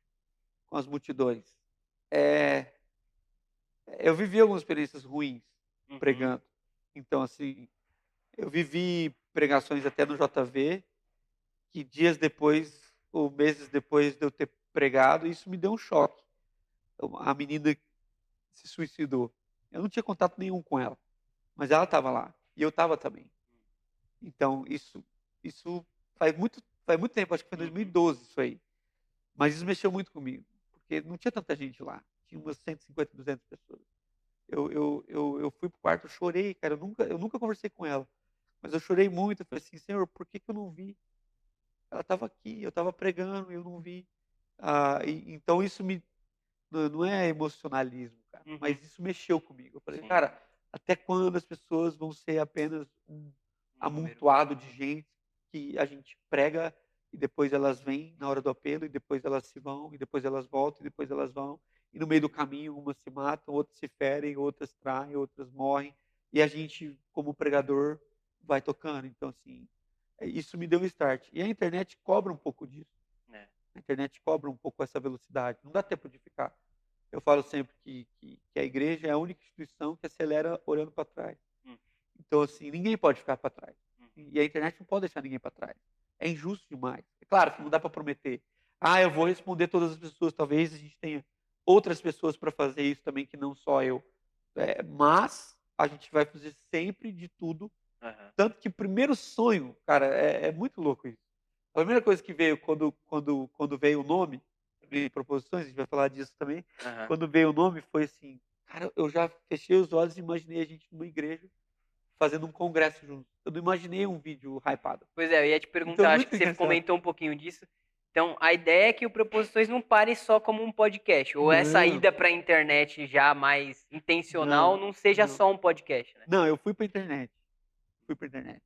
com as multidões. É, eu vivi algumas experiências ruins Uhum. pregando. Então, assim, eu vivi pregações até no JV, que dias depois, ou meses depois de eu ter pregado, isso me deu um choque. A menina se suicidou. Eu não tinha contato nenhum com ela, mas ela estava lá e eu estava também. Então, isso faz muito tempo, acho que foi em Uhum. 2012 isso aí. Mas isso mexeu muito comigo, porque não tinha tanta gente lá. Tinha umas 150, 200 pessoas. Eu fui pro quarto, eu chorei, cara. Eu nunca conversei com ela, mas eu chorei muito. Eu falei assim, Senhor, por que que eu não vi? Ela estava aqui, eu estava pregando, eu não vi. Então isso não é emocionalismo, cara, Uhum. mas isso mexeu comigo. Eu falei, Sim, cara, até quando as pessoas vão ser apenas um um número. amontoado de gente que a gente prega e depois elas vêm na hora do apelo e depois elas se vão e depois elas voltam e depois elas vão e no meio do caminho umas se matam, outras se ferem, outras traem, outras morrem e a gente como pregador vai tocando. Então assim, isso me deu um start. E a internet cobra um pouco disso. É. A internet cobra um pouco essa velocidade. Não dá tempo de ficar. Eu falo sempre que a igreja é a única instituição que acelera olhando para trás. Hum, Então, assim, ninguém pode ficar para trás. uhum. E a internet não pode deixar ninguém para trás. É injusto demais. É claro que não dá para prometer. Ah, eu vou responder todas as pessoas. Talvez a gente tenha outras pessoas para fazer isso também, que não só eu. Mas a gente vai fazer sempre de tudo. Aham. Tanto que o primeiro sonho, cara, é muito louco isso. A primeira coisa que veio quando veio o nome, de proposições, a gente vai falar disso também, Aham. quando veio o nome foi assim, cara, eu já fechei os olhos e imaginei a gente numa igreja fazendo um congresso junto. Eu não imaginei um vídeo hypado. Pois é, eu ia te Então é perguntar, acho que muito você engraçado. comentou um pouquinho disso. Então, a ideia é que o Proposições não pare só como um podcast, ou essa Não, ida para a internet já mais intencional não, não seja não. só um podcast, né? Não, eu fui pra internet. Fui pra internet.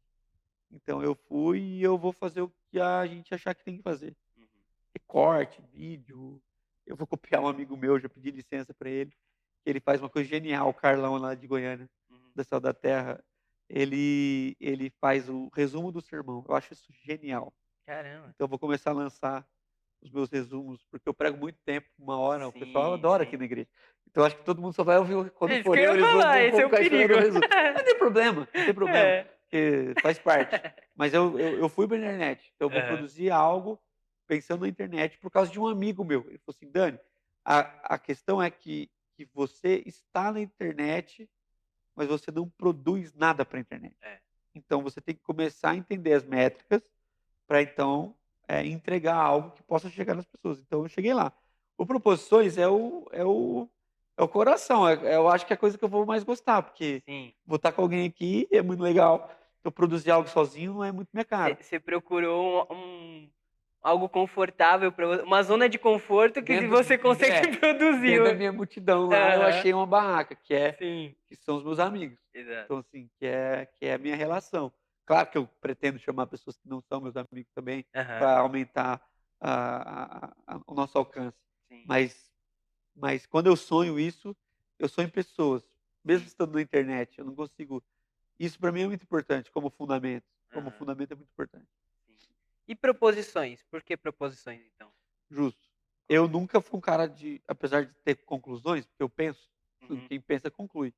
Então eu fui e eu vou fazer o que a gente achar que tem que fazer. Uhum. Recorte, vídeo. Eu vou copiar um amigo meu, já pedi licença para ele, que ele faz uma coisa genial, o Carlão lá de Goiânia, Uhum. da Céu da Terra. Ele faz o resumo do sermão. Eu acho isso genial. Caramba. Então eu vou começar a lançar os meus resumos, porque eu prego muito tempo, 1 hora, o pessoal Sim, adora aqui sim. na igreja. Então eu acho que todo mundo só vai ouvir quando É isso for que eu ler o ia resumo, falar, esse vou é o ficar esperando perigo. o resumo. Não tem problema, não tem problema, É. porque faz parte. Mas eu fui para a internet, então eu vou Aham. produzir algo pensando na internet por causa de um amigo meu. Ele falou assim, Dani, a questão é que você está na internet, mas você não produz nada para a internet. É. Então você tem que começar a entender as métricas para então entregar algo que possa chegar nas pessoas. Então eu cheguei lá. O Proposições é o coração, eu acho que é a coisa que eu vou mais gostar, porque Sim. vou estar com alguém aqui, é muito legal. Eu produzir algo sozinho não é muito minha cara. Você procurou algo confortável para uma zona de conforto que Dentro, você consegue dentro da produzir. minha multidão lá, eu Aham. achei uma barraca, Sim. que são os meus amigos. Exato. Então, assim, que é a minha relação. Claro que eu pretendo chamar pessoas que não são meus amigos também, Aham. para aumentar o nosso alcance. Sim. Mas quando eu sonho isso, eu sonho em pessoas. Mesmo Sim. estando na internet, eu não consigo. Isso para mim é muito importante, como fundamento. Como Aham. fundamento é muito importante. Sim. E proposições? Por que proposições, então? Justo. Eu nunca fui um cara de, apesar de ter conclusões, porque eu penso, Uhum. quem pensa conclui.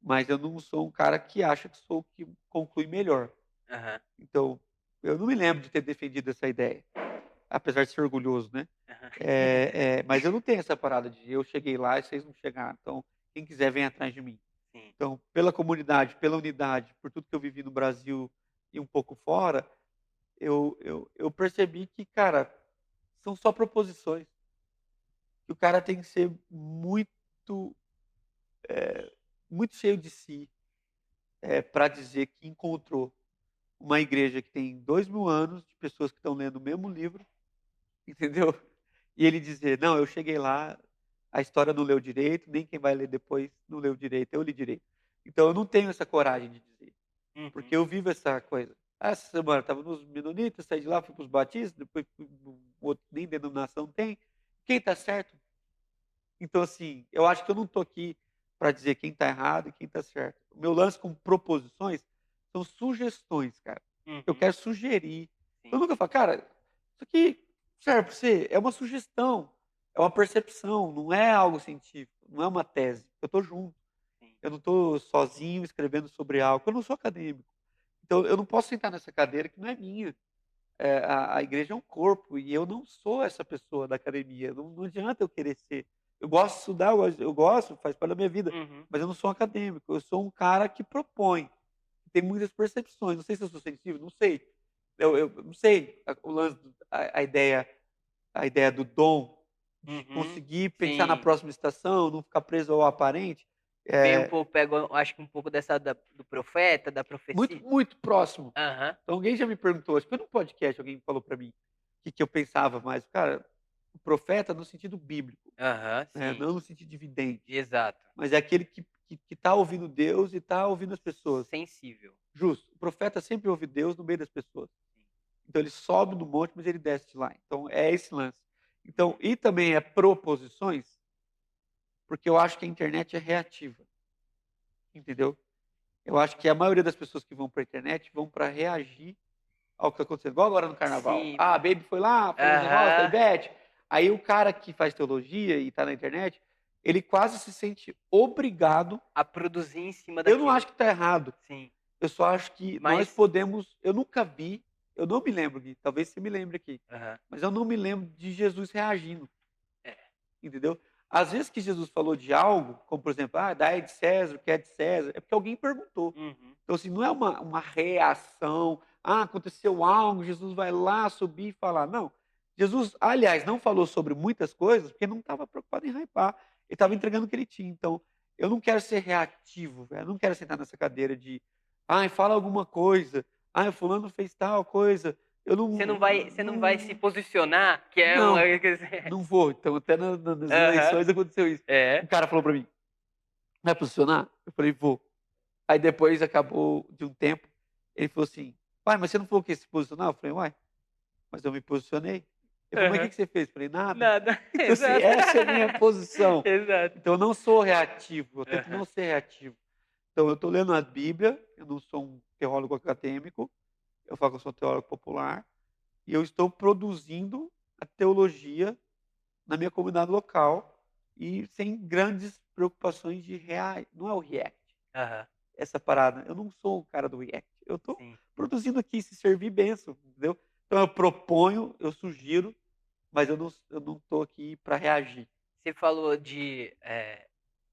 Mas eu não sou um cara que acha que sou o que conclui melhor. Aham. Então, eu não me lembro de ter defendido essa ideia, apesar de ser orgulhoso, né? Aham. Mas eu não tenho essa parada de eu cheguei lá e vocês não chegaram. Então, quem quiser, vem atrás de mim. Sim. Então, pela comunidade, pela unidade, por tudo que eu vivi no Brasil e um pouco fora, eu percebi que, cara, são só proposições. Que o cara tem que ser muito cheio de si para dizer que encontrou uma igreja que tem 2.000 anos de pessoas que estão lendo o mesmo livro, entendeu? E ele dizer, não, eu cheguei lá, a história não leu direito, nem quem vai ler depois não leu direito, eu li direito. Então eu não tenho essa coragem de dizer, Uhum. porque eu vivo essa coisa. Essa semana estava nos Menonitas, saí de lá, fui para os Batistas, depois fui no outro, nem denominação tem. Quem está certo? Então, assim, eu acho que eu não estou aqui para dizer quem está errado e quem está certo. O meu lance com proposições São sugestões, cara. Eu Uhum. quero sugerir. Eu Sim. nunca falo, cara, isso aqui serve para você? É uma sugestão, é uma percepção, não é algo científico, não é uma tese. Eu estou junto. Sim. Eu não estou sozinho escrevendo sobre algo. Eu não sou acadêmico. Então eu não posso sentar nessa cadeira que não é minha. A igreja é um corpo e eu não sou essa pessoa da academia. Não adianta eu querer ser. Eu gosto de estudar, eu gosto, faz parte da minha vida, Uhum. mas eu não sou um acadêmico. Eu sou um cara que propõe, que tem muitas percepções. Não sei se eu sou sensível, não sei. Eu não sei o lance, a ideia do dom, de Uhum. conseguir pensar na Sim. próxima estação, não ficar preso ao aparente. Vem um É, pouco, pego, acho que um pouco dessa do profeta, da muito, profecia. muito próximo. Aham. Então, alguém já me perguntou, acho que foi num podcast, alguém falou para mim o que eu pensava mais. Cara, o profeta no sentido bíblico, Aham, né? sim. Não no sentido de vidente, Exato. mas é aquele que tá ouvindo Deus e tá ouvindo as pessoas. Sensível. Justo. O profeta sempre ouve Deus no meio das pessoas. Sim. Então ele sobe no monte, mas ele desce de lá. Então é esse lance. Então, e também é proposições, porque eu acho que a internet é reativa, entendeu? Eu acho que a maioria das pessoas que vão para a internet vão para reagir ao que está acontecendo. Igual agora no carnaval. Sim. Ah, a Baby foi lá, falou um negócio, a Aham. Ivete. Aí o cara que faz teologia e está na internet, ele quase se sente obrigado. A produzir em cima Eu não daquilo. acho que está errado. Sim. Eu só acho que nós Mas. podemos. Eu nunca vi, eu não me lembro, Gui, talvez você me lembre aqui, Aham. mas eu não me lembro de Jesus reagindo, É. entendeu? Às vezes que Jesus falou de algo, como por exemplo, dai de César o que é de César, é porque alguém perguntou. Uhum. Então, assim, não é uma reação, aconteceu algo, Jesus vai lá subir e falar. Não. Jesus, aliás, não falou sobre muitas coisas porque não estava preocupado em hypar. Ele estava Sim. entregando o que ele tinha. Então, eu não quero ser reativo, velho. Eu não quero sentar nessa cadeira de, fala alguma coisa. Fulano fez tal coisa. Eu não, Você não vai se posicionar, que é uma. não, não vou. Então, até nas Aham. eleições aconteceu isso. Um É. cara falou para mim, vai posicionar? Eu falei, vou. Aí depois acabou de um tempo, ele falou assim, pai, mas você não falou que ia se posicionar? Eu falei, uai, mas eu me posicionei. Ele falou, mas o que Aham. que você fez? Eu falei, nada. Nada. Então, assim, Exato. essa é a minha posição. Exato. Então, eu não sou reativo, eu tento não Aham. ser reativo. Então, eu estou lendo a Bíblia, eu não sou um teólogo acadêmico, eu falo que eu sou um teólogo popular, e eu estou produzindo a teologia na minha comunidade local e sem grandes preocupações de reais. Não é o react, Aham. essa parada. Eu não sou o cara do react. Eu estou Sim. produzindo aqui, se servir, benção, entendeu? Então eu proponho, eu sugiro, mas eu não estou aqui para reagir. Você falou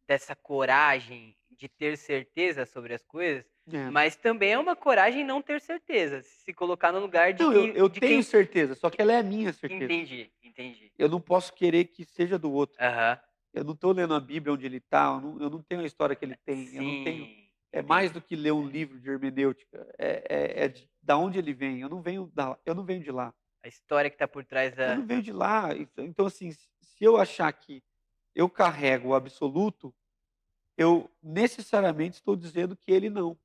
dessa coragem de ter certeza sobre as coisas, É. mas também é uma coragem não ter certeza, se colocar no lugar de Não, eu, que eu de tenho quem certeza, só que ela é a minha certeza. entendi, entendi. Eu não posso querer que seja do outro. Aham. Eu não estou lendo a Bíblia onde ele está, eu não tenho a história que ele tem, eu não tenho. Sim, É mais do entendi. que ler um livro de hermenêutica, da onde ele vem. Eu não venho de lá. A história que tá por trás Eu da não venho de lá. Então, assim, se eu achar que eu carrego o absoluto, eu necessariamente estou dizendo que ele não,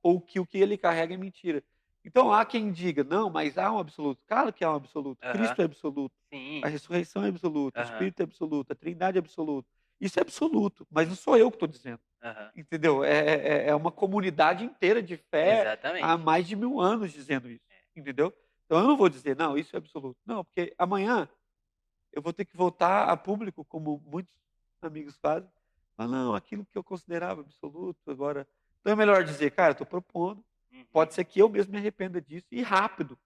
ou que o que ele carrega é mentira. Então há quem diga, não, mas há um absoluto. Claro que há um absoluto. aham. Cristo é absoluto. A Sim, ressurreição é absoluta. O aham, Espírito é absoluto. A Trindade é absoluta. Isso é absoluto, mas não sou eu que estou dizendo. aham. Entendeu? É uma comunidade inteira de fé há Exatamente. mais de 1000 anos dizendo isso. Entendeu? Então eu não vou dizer, não, isso é absoluto. Não, porque amanhã eu vou ter que voltar a público, como muitos amigos fazem. Mas não, aquilo que eu considerava absoluto, agora. Então é melhor dizer, cara, estou propondo. Uhum. Pode ser que eu mesmo me arrependa disso, e rápido.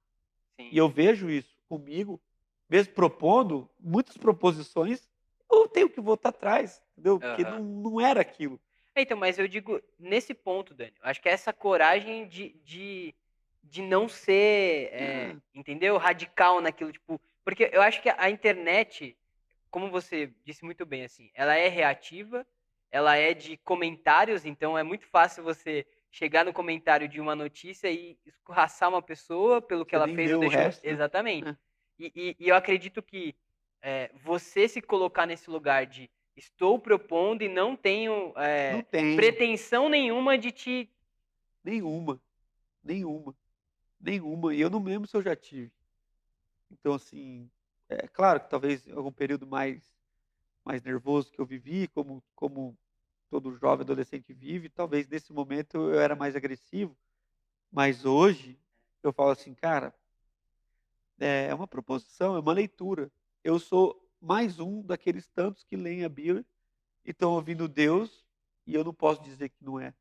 E Sim. eu vejo isso comigo, mesmo propondo muitas proposições, eu tenho que voltar atrás, entendeu? Porque Aham. não era aquilo. Então, mas eu digo, nesse ponto, Dani, eu acho que é essa coragem de não ser, Ah, entendeu? Radical naquilo, tipo, porque eu acho que a internet, como você disse muito bem, assim, ela é reativa, ela é de comentários, então é muito fácil você chegar no comentário de uma notícia e escorraçar uma pessoa pelo que você ela nem fez ou leu o deixou. resto, né? Exatamente. É, E eu acredito que você se colocar nesse lugar de estou propondo e não tenho não tem pretensão nenhuma de te. nenhuma, nenhuma, nenhuma. E eu não lembro se eu já tive. Então, assim, é claro que talvez em algum período mais nervoso que eu vivi, como todo jovem adolescente vive, talvez nesse momento eu era mais agressivo, Mas hoje, eu falo assim, cara, é uma proposição, é uma leitura. Eu sou mais um daqueles tantos que leem a Bíblia e estão ouvindo Deus, e eu não posso dizer que não é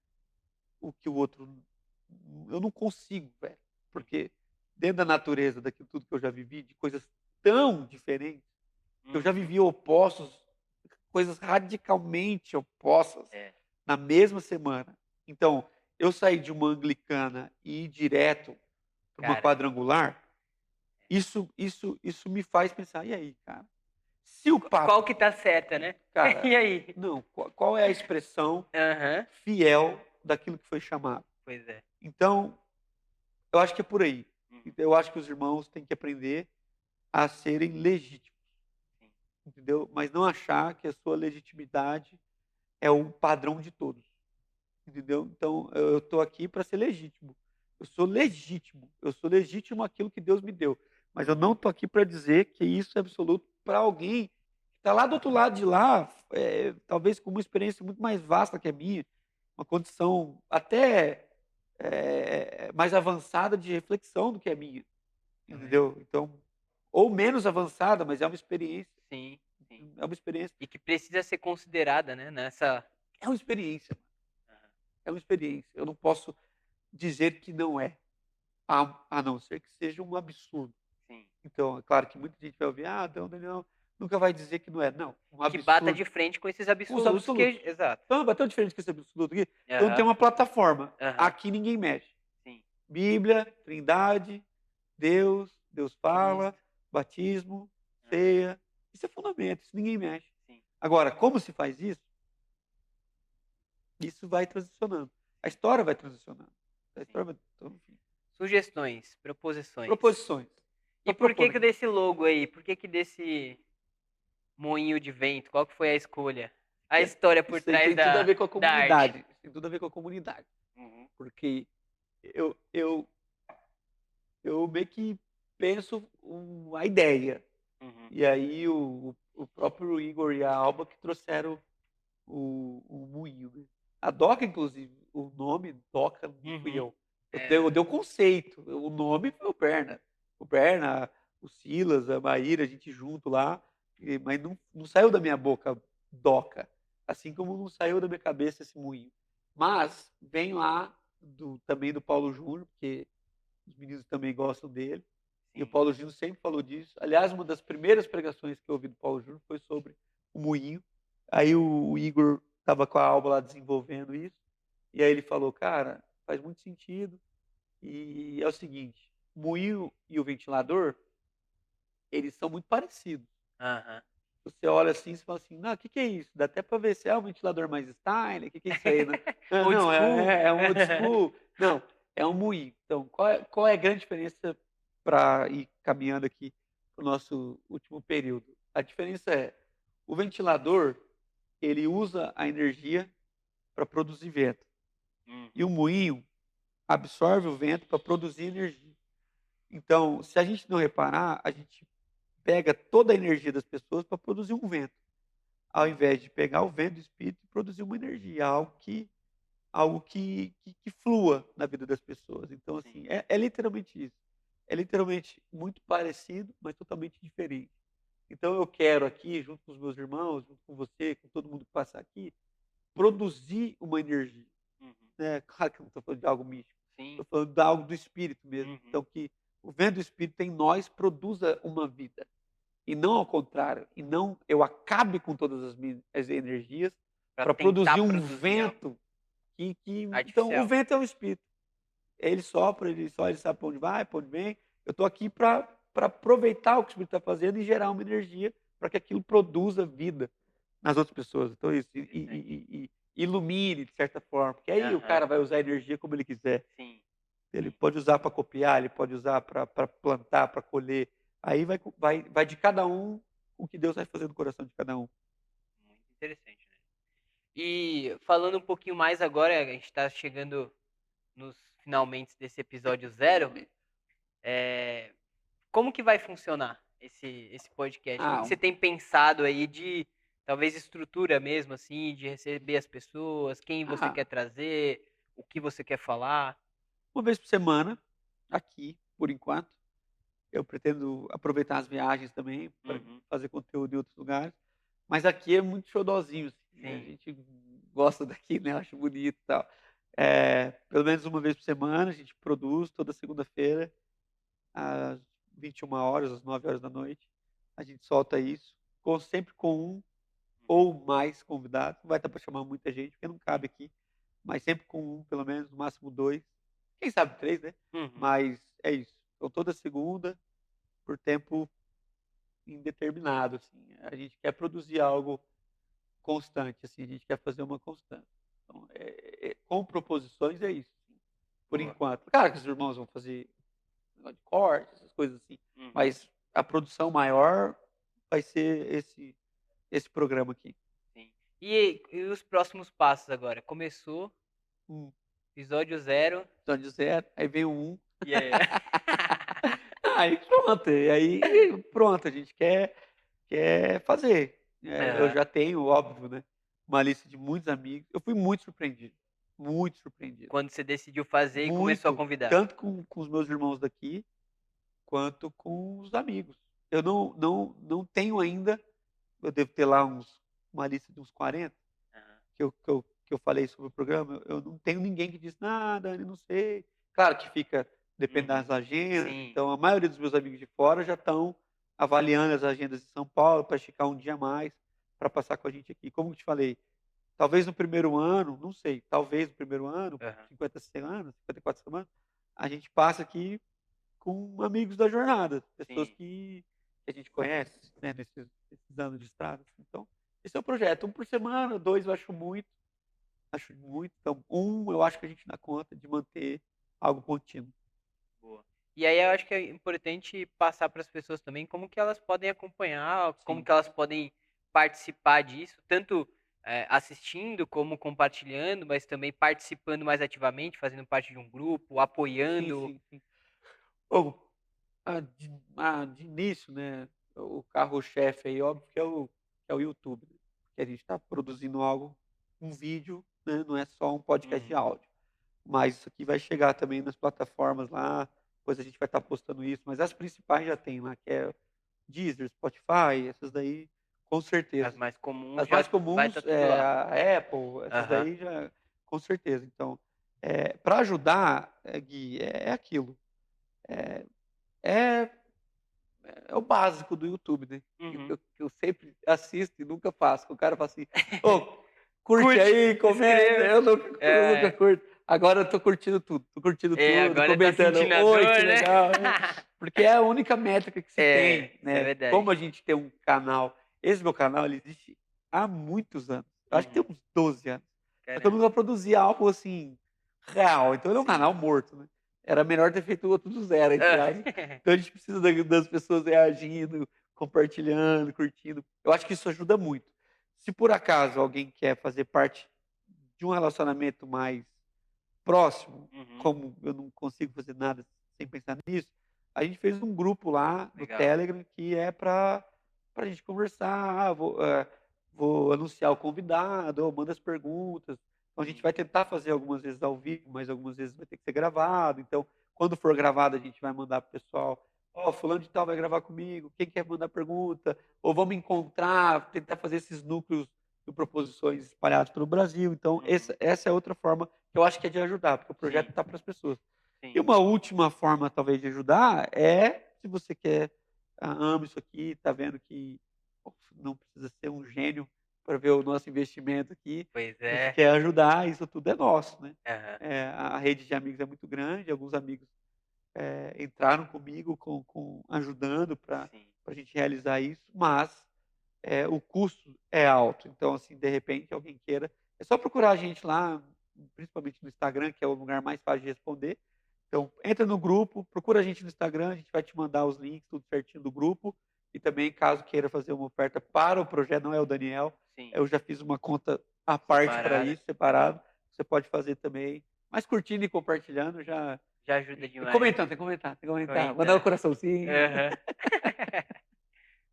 o que o outro. Eu não consigo, velho. Porque dentro da natureza, daquilo tudo que eu já vivi, de coisas tão diferentes, que eu já Uhum. vivi opostos, coisas radicalmente opostas É. na mesma semana. Então, eu saí de uma anglicana e ir direto para uma Cara, quadrangular, isso me faz pensar, e aí, cara? Se o qual Papa, que tá certa, né? cara, E aí? não, qual é a expressão Aham. fiel daquilo que foi chamado? Pois é. Então, eu acho que é por aí. Uhum. Eu acho que os irmãos têm que aprender a serem legítimos, Sim. entendeu? Mas não achar que a sua legitimidade é o padrão de todos, entendeu? Então, eu estou aqui para ser legítimo. Eu sou legítimo aquilo que Deus me deu. Mas eu não estou aqui para dizer que isso é absoluto para alguém que está lá do outro lado de lá, talvez com uma experiência muito mais vasta que a minha, uma condição até mais avançada de reflexão do que a minha, Também. entendeu? Então, ou menos avançada, mas é uma experiência. Sim, sim. É uma experiência. E que precisa ser considerada, né? Nessa. É uma experiência. Aham. É uma experiência. Eu não posso dizer que não é, a não ser que seja um absurdo. Sim. Então, é claro que muita gente vai ouvir, então, Daniel nunca vai dizer que não é. Não, um Que bata absurdo. de frente com esses Com os absolutos absolutos. que. Exato. Então, bateu diferente com esse absurdo aqui. Então, tem Aham. uma plataforma. Aham. Aqui ninguém mexe. Sim. Bíblia, Trindade, Deus fala, Cristo. batismo, Aham. ceia. Isso é fundamento, isso ninguém mexe. Sim. Agora, como se faz isso? Isso vai transicionando. A história vai transicionando. A Sim. história vai, então, enfim. Sugestões, proposições. Proposições. E Estou por que propondo que aqui. desse logo aí? Por que que desse moinho de vento? Qual que foi a escolha? A história por Isso aí trás tem tudo a ver com a da arte. comunidade. Isso tem tudo a ver com a comunidade. Uhum. Porque eu, eu, eu meio que penso a ideia. Uhum. E aí o próprio Igor e a Alba que trouxeram o moinho. Né? A Doca, inclusive, o nome Doca não fui Uhum. eu. É. Eu dei o conceito. O nome foi o Berna. O Berna, o Silas, a Maíra, a gente junto lá. Mas não saiu da minha boca Doca. Assim como não saiu da minha cabeça esse moinho. Mas vem lá também do Paulo Júnior, porque os meninos também gostam dele. E o Sim. Paulo Júnior sempre falou disso. Aliás, uma das primeiras pregações que eu ouvi do Paulo Júnior foi sobre o moinho. Aí o Igor estava com a Alba lá desenvolvendo isso. E aí ele falou, cara, faz muito sentido. E é o seguinte, o moinho e o ventilador, eles são muito parecidos. Aham. Você olha assim e fala assim, não, o que, que é isso? Dá até para ver se é um ventilador mais style, o que, que é isso aí? Né? Old Não, school. é um old school. Não, é um moinho. Então, qual é a grande diferença para ir caminhando aqui para o nosso último período? A diferença é, o ventilador, ele usa a energia para produzir vento. E o Uhum. moinho absorve o vento para produzir energia. Então, se a gente não reparar, a gente pega toda a energia das pessoas para produzir um vento, ao invés de pegar o vento do espírito e produzir uma energia, algo que flua na vida das pessoas. Então, Sim. assim, é literalmente isso. É literalmente muito parecido, mas totalmente diferente. Então, eu quero aqui, junto com os meus irmãos, junto com você, com todo mundo que passar aqui, produzir uma energia. Uhum. Né? Claro que eu não estou falando de algo místico, Sim. estou falando de algo do espírito mesmo. Uhum. Então, que o vento do espírito em nós produza uma vida. E não ao contrário. E não eu acabe com todas as energias Pra para tentar produzir um produzir algo vento que. Então, o artificial. vento é o espírito. Ele sopra, ele sabe para onde vai, para onde vem. Eu estou aqui para aproveitar o que o espírito está fazendo e gerar uma energia para que aquilo produza vida nas outras pessoas. Então, isso. Interessante. E ilumine, de certa forma. Porque aí o Aham. cara vai usar a energia como ele quiser. Sim. Ele Sim. pode usar para copiar, ele pode usar para plantar, para colher. Aí vai de cada um o que Deus vai fazer no coração de cada um. Muito interessante, né? E falando um pouquinho mais agora, a gente está chegando nos finalmente desse episódio zero. Como que vai funcionar esse podcast? O que Ah, que você tem pensado aí de talvez estrutura mesmo, assim, de receber as pessoas, quem você ah, quer trazer, o que você quer falar? uma vez por semana, aqui, por enquanto. Eu pretendo aproveitar as viagens também para Uhum. fazer conteúdo em outros lugares. Mas aqui é muito xodózinho, assim, a Sim. gente gosta daqui, né, acho bonito e tal. Pelo menos uma vez por semana a gente produz, toda segunda-feira, às 21 horas, às 9 horas da noite, a gente solta isso, sempre com um ou mais convidados, não vai estar para chamar muita gente, porque não cabe aqui, mas sempre com um, pelo menos, no máximo dois, quem sabe três, né? Uhum. Mas é isso. Então toda segunda, por tempo indeterminado, assim. A gente quer produzir algo constante, assim, a gente quer fazer uma constância. Então, com proposições é isso, assim, por Boa. enquanto. Claro que os irmãos vão fazer negócio de corte, essas coisas assim, Uhum. mas a produção maior vai ser esse programa aqui. Sim. E os próximos passos agora? Começou, Um episódio 0. episódio zero, aí vem o um. E aí? Aí pronto, e aí pronto, a gente quer fazer. Eu Aham. já tenho, óbvio, né, uma lista de muitos amigos. Eu fui muito surpreendido, muito surpreendido. Quando você decidiu fazer e começou a Muito, convidar. tanto com os meus irmãos daqui, quanto com os amigos. Eu não tenho ainda, eu devo ter lá uma lista de uns 40 Aham. que eu falei sobre o programa, eu não tenho ninguém que diz: "Ah, Dani, não sei". Claro que fica depende Uhum. das agendas, Sim. então a maioria dos meus amigos de fora já estão avaliando as agendas de São Paulo para esticar um dia a mais, para passar com a gente aqui. Como eu te falei, talvez no primeiro ano, não sei, talvez no primeiro ano, Aham. 50 semanas, 54 semanas, a gente passa aqui com amigos da jornada, pessoas Sim. que a gente conhece, né, nesses anos de estrada. Então, esse é o projeto. Um por semana, dois eu acho muito. Acho muito. Então, eu acho que a gente dá conta de manter algo contínuo. Boa. E aí eu acho que é importante passar para as pessoas também como que elas podem acompanhar, como Sim, que elas podem participar disso, tanto assistindo como compartilhando, mas também participando mais ativamente, fazendo parte de um grupo, sim, apoiando. sim, sim. Bom, de início, né, o carro-chefe aí, óbvio que é o YouTube, né, porque a gente está produzindo algo, um vídeo, né, não é só um podcast de Uhum. áudio. Mas isso aqui vai chegar também nas plataformas lá, depois a gente vai estar postando isso, mas as principais já tem lá, que é Deezer, Spotify, essas daí, com As certeza. mais comuns As já mais vai estar comuns tudo é lá. a Apple, essas Aham. daí já, com certeza. Então, para ajudar, Gui, é aquilo. É, é o básico do YouTube, né? Que Uhum. eu, que eu sempre assisto e nunca faço. O cara fala assim, ô, curte Curte, aí, comenta. inscreva. Eu nunca É, curto. Agora eu tô curtindo tudo, agora tá comentando, sentindo a oi, que dor, né? legal. Porque é a única métrica que se tem, É, isso é né? Como verdade. a gente tem um canal, esse meu canal, ele existe há muitos anos. Eu acho que tem Uhum. uns 12 anos. Só que eu Caramba. nunca produzi algo assim, real. Então ele é um Sim. canal morto, né? Era melhor ter feito outro do zero, entre Ah, aspas. Então a gente precisa das pessoas reagindo, compartilhando, curtindo. Eu acho que isso ajuda muito. Se por acaso alguém quer fazer parte de um relacionamento mais próximo, Uhum. como eu não consigo fazer nada sem pensar nisso, a gente fez um grupo lá no Legal. Telegram que é para a gente conversar. Vou anunciar o convidado, ou manda as perguntas. Então a gente Sim. vai tentar fazer algumas vezes ao vivo, mas algumas vezes vai ter que ser gravado. Então, quando for gravado, a gente vai mandar para o pessoal. Ó, fulano de tal vai gravar comigo. Quem quer mandar pergunta? Ou vamos encontrar, tentar fazer esses núcleos de proposições espalhados pelo Brasil. Então, Uhum. essa é outra forma que eu acho que é de ajudar, porque o projeto Sim, está para as pessoas. E sim. uma última forma, talvez, de ajudar é, se você quer, ama isso aqui, está vendo que não precisa ser um gênio para ver o nosso investimento aqui, Pois mas é. quer ajudar, isso tudo é nosso, né? Aham. A rede de amigos é muito grande, alguns amigos entraram comigo ajudando para Sim. a gente realizar isso, mas o custo é alto. Então, assim, de repente, alguém queira, é só procurar a gente lá, principalmente no Instagram, que é o lugar mais fácil de responder. Então, entra no grupo, procura a gente no Instagram, a gente vai te mandar os links, tudo certinho do grupo. E também, caso queira fazer uma oferta para o projeto, não é o Daniel, Sim. eu já fiz uma conta à parte para Separada. isso, separado. Você pode fazer também. Mas curtindo e compartilhando Já ajuda e demais. comentando, tem que comentar, tem que comentar. Mandar um Comentar. coraçãozinho. Aham.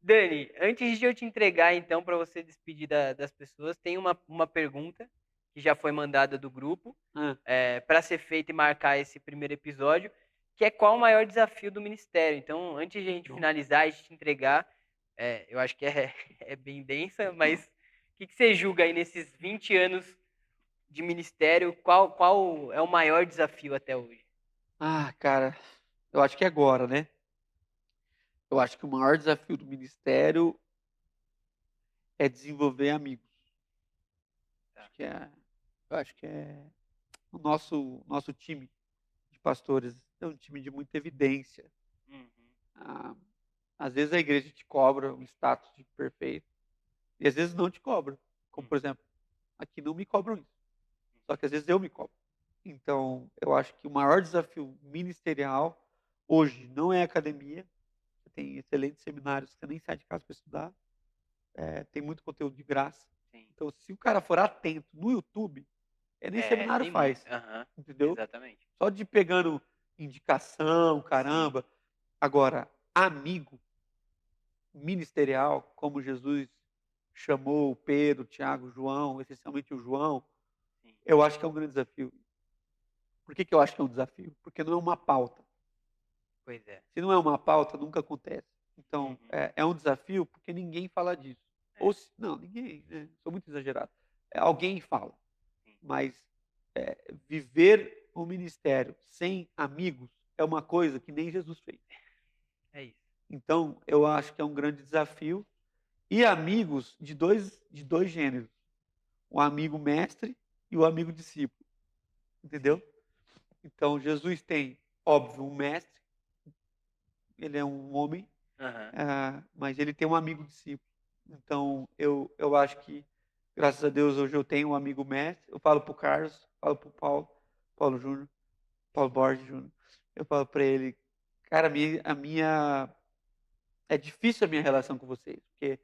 Dani, antes de eu te entregar, então, para você despedir das pessoas, tem uma pergunta que já foi mandada do grupo, Ah, para ser feita e marcar esse primeiro episódio, que é qual o maior desafio do ministério. Então, antes de a gente Bom. finalizar e te entregar, eu acho que é bem densa, mas o que você julga aí nesses 20 anos de ministério, qual é o maior desafio até hoje? cara, eu acho que é agora, né? Eu acho que o maior desafio do ministério é desenvolver amigos. Tá. Eu acho que é o nosso time de pastores é um time de muita evidência. Uhum. Ah, às vezes a igreja te cobra um status de perfeito e às vezes não te cobra. Como, por exemplo, aqui não me cobram isso. Só que às vezes eu me cobro. Então, eu acho que o maior desafio ministerial hoje não é a academia. Você tem excelentes seminários que você nem sai de casa para estudar. Tem muito conteúdo de graça. Sim. Então, se o cara for atento no YouTube, nem seminário Tem muito. faz. Aham, Entendeu? exatamente. Só de ir pegando indicação, Sim. caramba. Agora, amigo ministerial, como Jesus chamou Pedro, Tiago, João, essencialmente o João, Sim. eu acho que é um grande desafio. Por que eu acho que é um desafio? Porque não é uma pauta. Pois é. Se não é uma pauta, nunca acontece. Então, Uhum. é um desafio porque ninguém fala disso. Ou se, não, ninguém, né? Sou muito exagerado. Alguém fala. Sim. Mas viver o ministério sem amigos é uma coisa que nem Jesus fez. É isso. Então, eu acho que é um grande desafio. E amigos de dois gêneros. O amigo mestre e o amigo discípulo. Entendeu? Então, Jesus tem, óbvio, um mestre. Ele é um homem, Aham. mas ele tem um amigo discípulo. Então, eu acho que, graças a Deus, hoje eu tenho um amigo mestre. Eu falo para o Carlos, falo para o Paulo Júnior, Paulo Borges Júnior. Eu falo para ele, cara, é difícil a minha relação com vocês, porque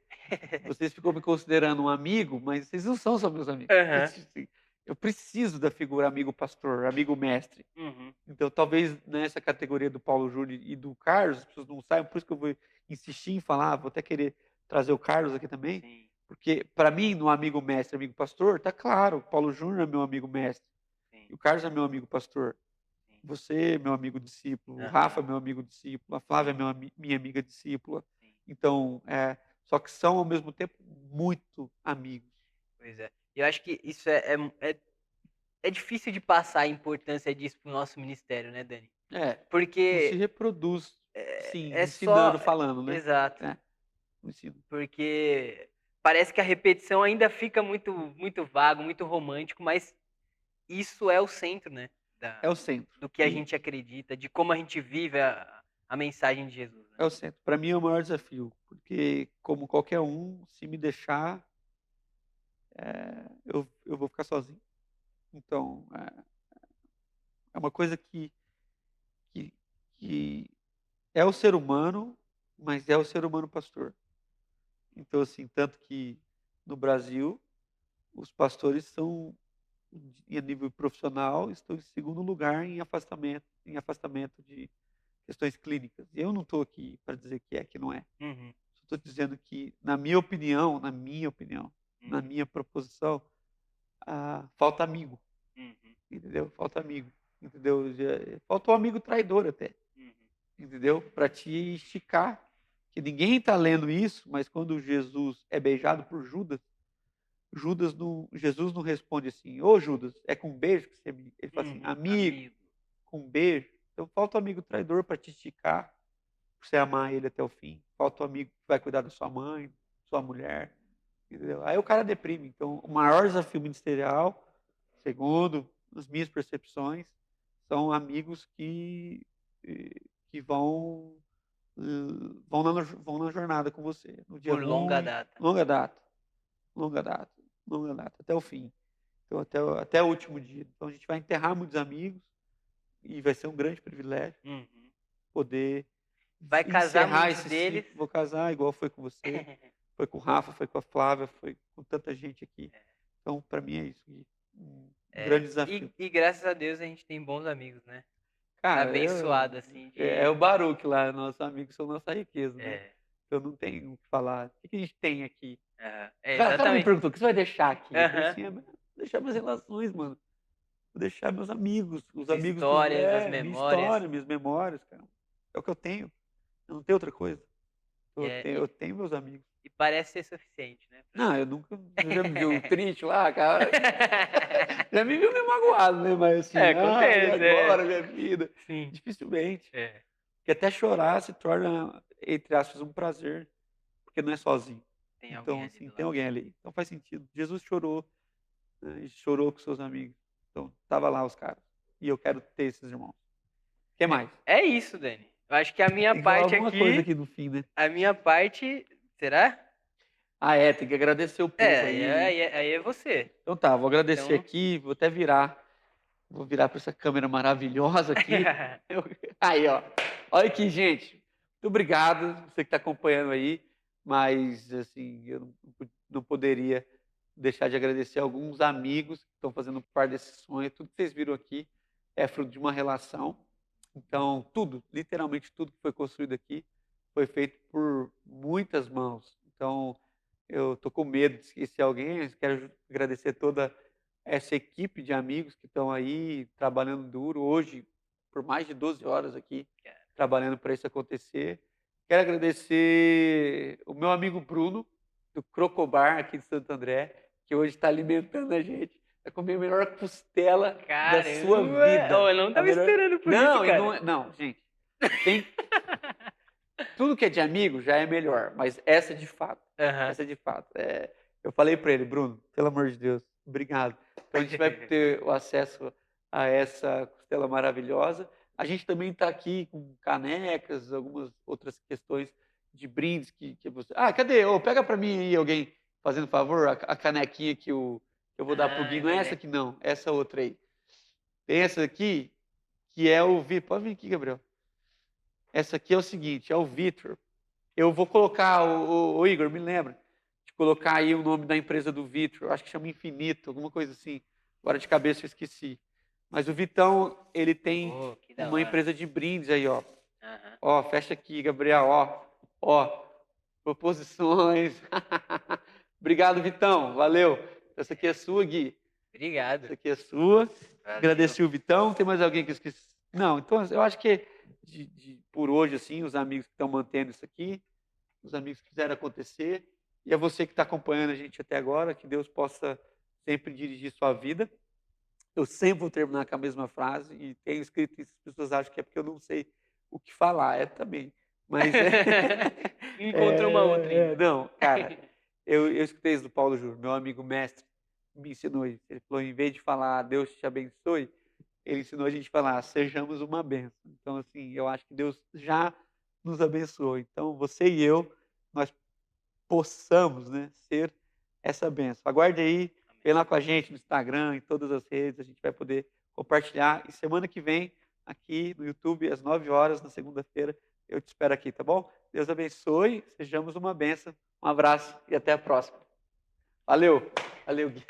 vocês ficam me considerando um amigo, mas vocês não são só meus amigos. Aham. Assim, eu preciso da figura amigo pastor, amigo mestre. Uhum. Então, talvez nessa categoria do Paulo Júnior e do Carlos, as pessoas não saibam, por isso que eu vou insistir em falar, vou até querer trazer o Carlos aqui também, Sim. porque para mim, no amigo mestre, amigo pastor, tá claro, o Paulo Júnior é meu amigo mestre, Sim. e o Carlos é meu amigo pastor. Sim. Você é meu amigo discípulo, o Aham. Rafa é meu amigo discípulo, a Flávia é minha amiga discípula. Sim. Então, só que são ao mesmo tempo muito amigos. Pois é. Eu acho que isso é difícil de passar a importância disso pro nosso ministério, né, Dani? Não se Porque reproduz, sim, é ensinando, só. falando, né? Exato. No ensino. Porque parece que a repetição ainda fica muito, muito vago, muito romântico, mas isso é o centro, né? É o centro. Do que a gente acredita, de como a gente vive a mensagem de Jesus. Né? É o centro. Para mim é o maior desafio, porque como qualquer um, se me deixar, eu vou ficar sozinho. Então, é uma coisa que, que é o ser humano, mas é o ser humano pastor. Então, assim, tanto que no Brasil, os pastores são, em nível profissional, estão em segundo lugar em afastamento de questões clínicas. Eu não estou aqui para dizer que é, que não é. Uhum, Estou dizendo que, na minha opinião, na uhum, minha proposição, falta amigo, uhum, entendeu? Falta amigo, entendeu? Falta um amigo traidor até, uhum. entendeu? Para te esticar. Que ninguém está lendo isso, mas quando Jesus é beijado por Judas, Jesus não responde assim, ô Judas, é com um beijo que você me. Ele fala assim, Uhum, amigo, amigo. com um beijo. Então falta um amigo traidor para te esticar, para você amar ele até o fim. Falta um amigo que vai cuidar da sua mãe, sua mulher. Entendeu? Aí o cara deprime. Então, o maior desafio ministerial, segundo as minhas percepções, são amigos que vão na jornada com você. No dia Por longa ruim, data. longa data, longa data, longa data, até o fim. Então, até o último dia. Então, a gente vai enterrar muitos amigos e vai ser um grande privilégio Uhum. poder Vai casar encerrar muitos esse deles. ciclo. Vou casar igual foi com você, foi com o Rafa, foi com a Flávia, foi com tanta gente aqui. Então, para mim é isso, Gui. Um grande desafio. E graças a Deus a gente tem bons amigos, né? Tá Cara, abençoado, assim, é de. o Baruch lá, nossos amigos são nossa riqueza, né? É, Eu não tenho o que falar. O que a gente tem aqui? aham. O cara me Exatamente. perguntou, o que você vai deixar aqui? Eu falei Aham. assim, deixar minhas relações, mano. Vou deixar meus amigos, os amigos Histórias, as minha memórias. história, minhas memórias, cara. É o que eu tenho. Eu não tenho outra coisa. E é- Eu tenho meus amigos. E parece ser suficiente, né? Não, eu nunca. Você já me viu triste lá, cara? Já me viu meio magoado, né? Mas assim, e Acontece, agora, minha vida? Sim. Dificilmente. É. Porque até chorar se torna, entre aspas, um prazer. Porque não é sozinho. Tem Então, alguém ali assim, do tem lado. alguém ali. Então faz sentido. Jesus chorou, né? E chorou com seus amigos. Então, tava lá os caras. E eu quero ter esses irmãos. O que mais? É isso, Dani. Eu acho que a minha Tem que falar parte alguma aqui, coisa aqui no fim, né? a minha parte, será? Ah, tem que agradecer o povo aí, né? Aí é você. Então tá, vou agradecer Então- aqui, vou até virar. Vou virar para essa câmera maravilhosa aqui. Aí, ó. Olha aqui, gente. Muito obrigado, você que está acompanhando aí. Mas, assim, eu não poderia deixar de agradecer alguns amigos que estão fazendo parte desse sonho. Tudo que vocês viram aqui é fruto de uma relação. Então, tudo, literalmente tudo que foi construído aqui foi feito por muitas mãos. Então, eu estou com medo de esquecer alguém. Eu quero agradecer toda essa equipe de amigos que estão aí trabalhando duro hoje, por mais de 12 horas aqui, trabalhando para isso acontecer. Quero agradecer o meu amigo Bruno, do Crocobar, aqui de Santo André, que hoje está alimentando a gente. Vai comer a melhor costela da sua Caramba! vida. Oh, eu não tava esperando por isso, Não, cara. não, gente. Tem... Tudo que é de amigo já é melhor, mas essa de fato. Aham. Essa de fato. Eu falei para ele, Bruno, pelo amor de Deus, obrigado. Então a gente vai ter o acesso a essa costela maravilhosa. A gente também está aqui com canecas, algumas outras questões de brindes que você. Ah, cadê? Pega para mim aí alguém, fazendo favor, a canequinha que eu vou dar pro Gui. Não é essa aqui, não. Essa outra aí. Tem essa aqui, que é o VIP. Pode vir aqui, Gabriel. Essa aqui é o seguinte, é o Vitor. Eu vou colocar, o Igor, me lembra, de colocar aí o nome da empresa do Vitor, acho que chama Infinito, alguma coisa assim. Agora de cabeça eu esqueci. Mas o Vitão, ele tem Que da uma hora. empresa de brindes aí, ó. Aham. Ó, fecha aqui, Gabriel, ó, proposições. Obrigado, Vitão, valeu. Essa aqui é sua, Gui. Obrigado. Essa aqui é sua. Valeu. Agradeci o Vitão. Tem mais alguém que eu esqueci? Não, então eu acho que por hoje, assim, os amigos que estão mantendo isso aqui, os amigos que fizeram acontecer, e a você que está acompanhando a gente até agora, que Deus possa sempre dirigir sua vida. Eu sempre vou terminar com a mesma frase, e tenho escrito isso, as pessoas acham que é porque eu não sei o que falar, também. Mas Encontrou uma outra ainda. não, cara, eu escutei isso do Paulo Júnior, meu amigo mestre, me ensinou isso. Ele falou, em vez de falar Deus te abençoe, ele ensinou a gente a falar, sejamos uma bênção. Então, assim, eu acho que Deus já nos abençoou. Então, você e eu, nós possamos, né, ser essa bênção. Aguarde aí, vem lá com a gente no Instagram, em todas as redes, a gente vai poder compartilhar. E semana que vem, aqui no YouTube, às 9 horas, na segunda-feira, eu te espero aqui, tá bom? Deus abençoe, sejamos uma bênção. Um abraço e até a próxima. Valeu, Gui.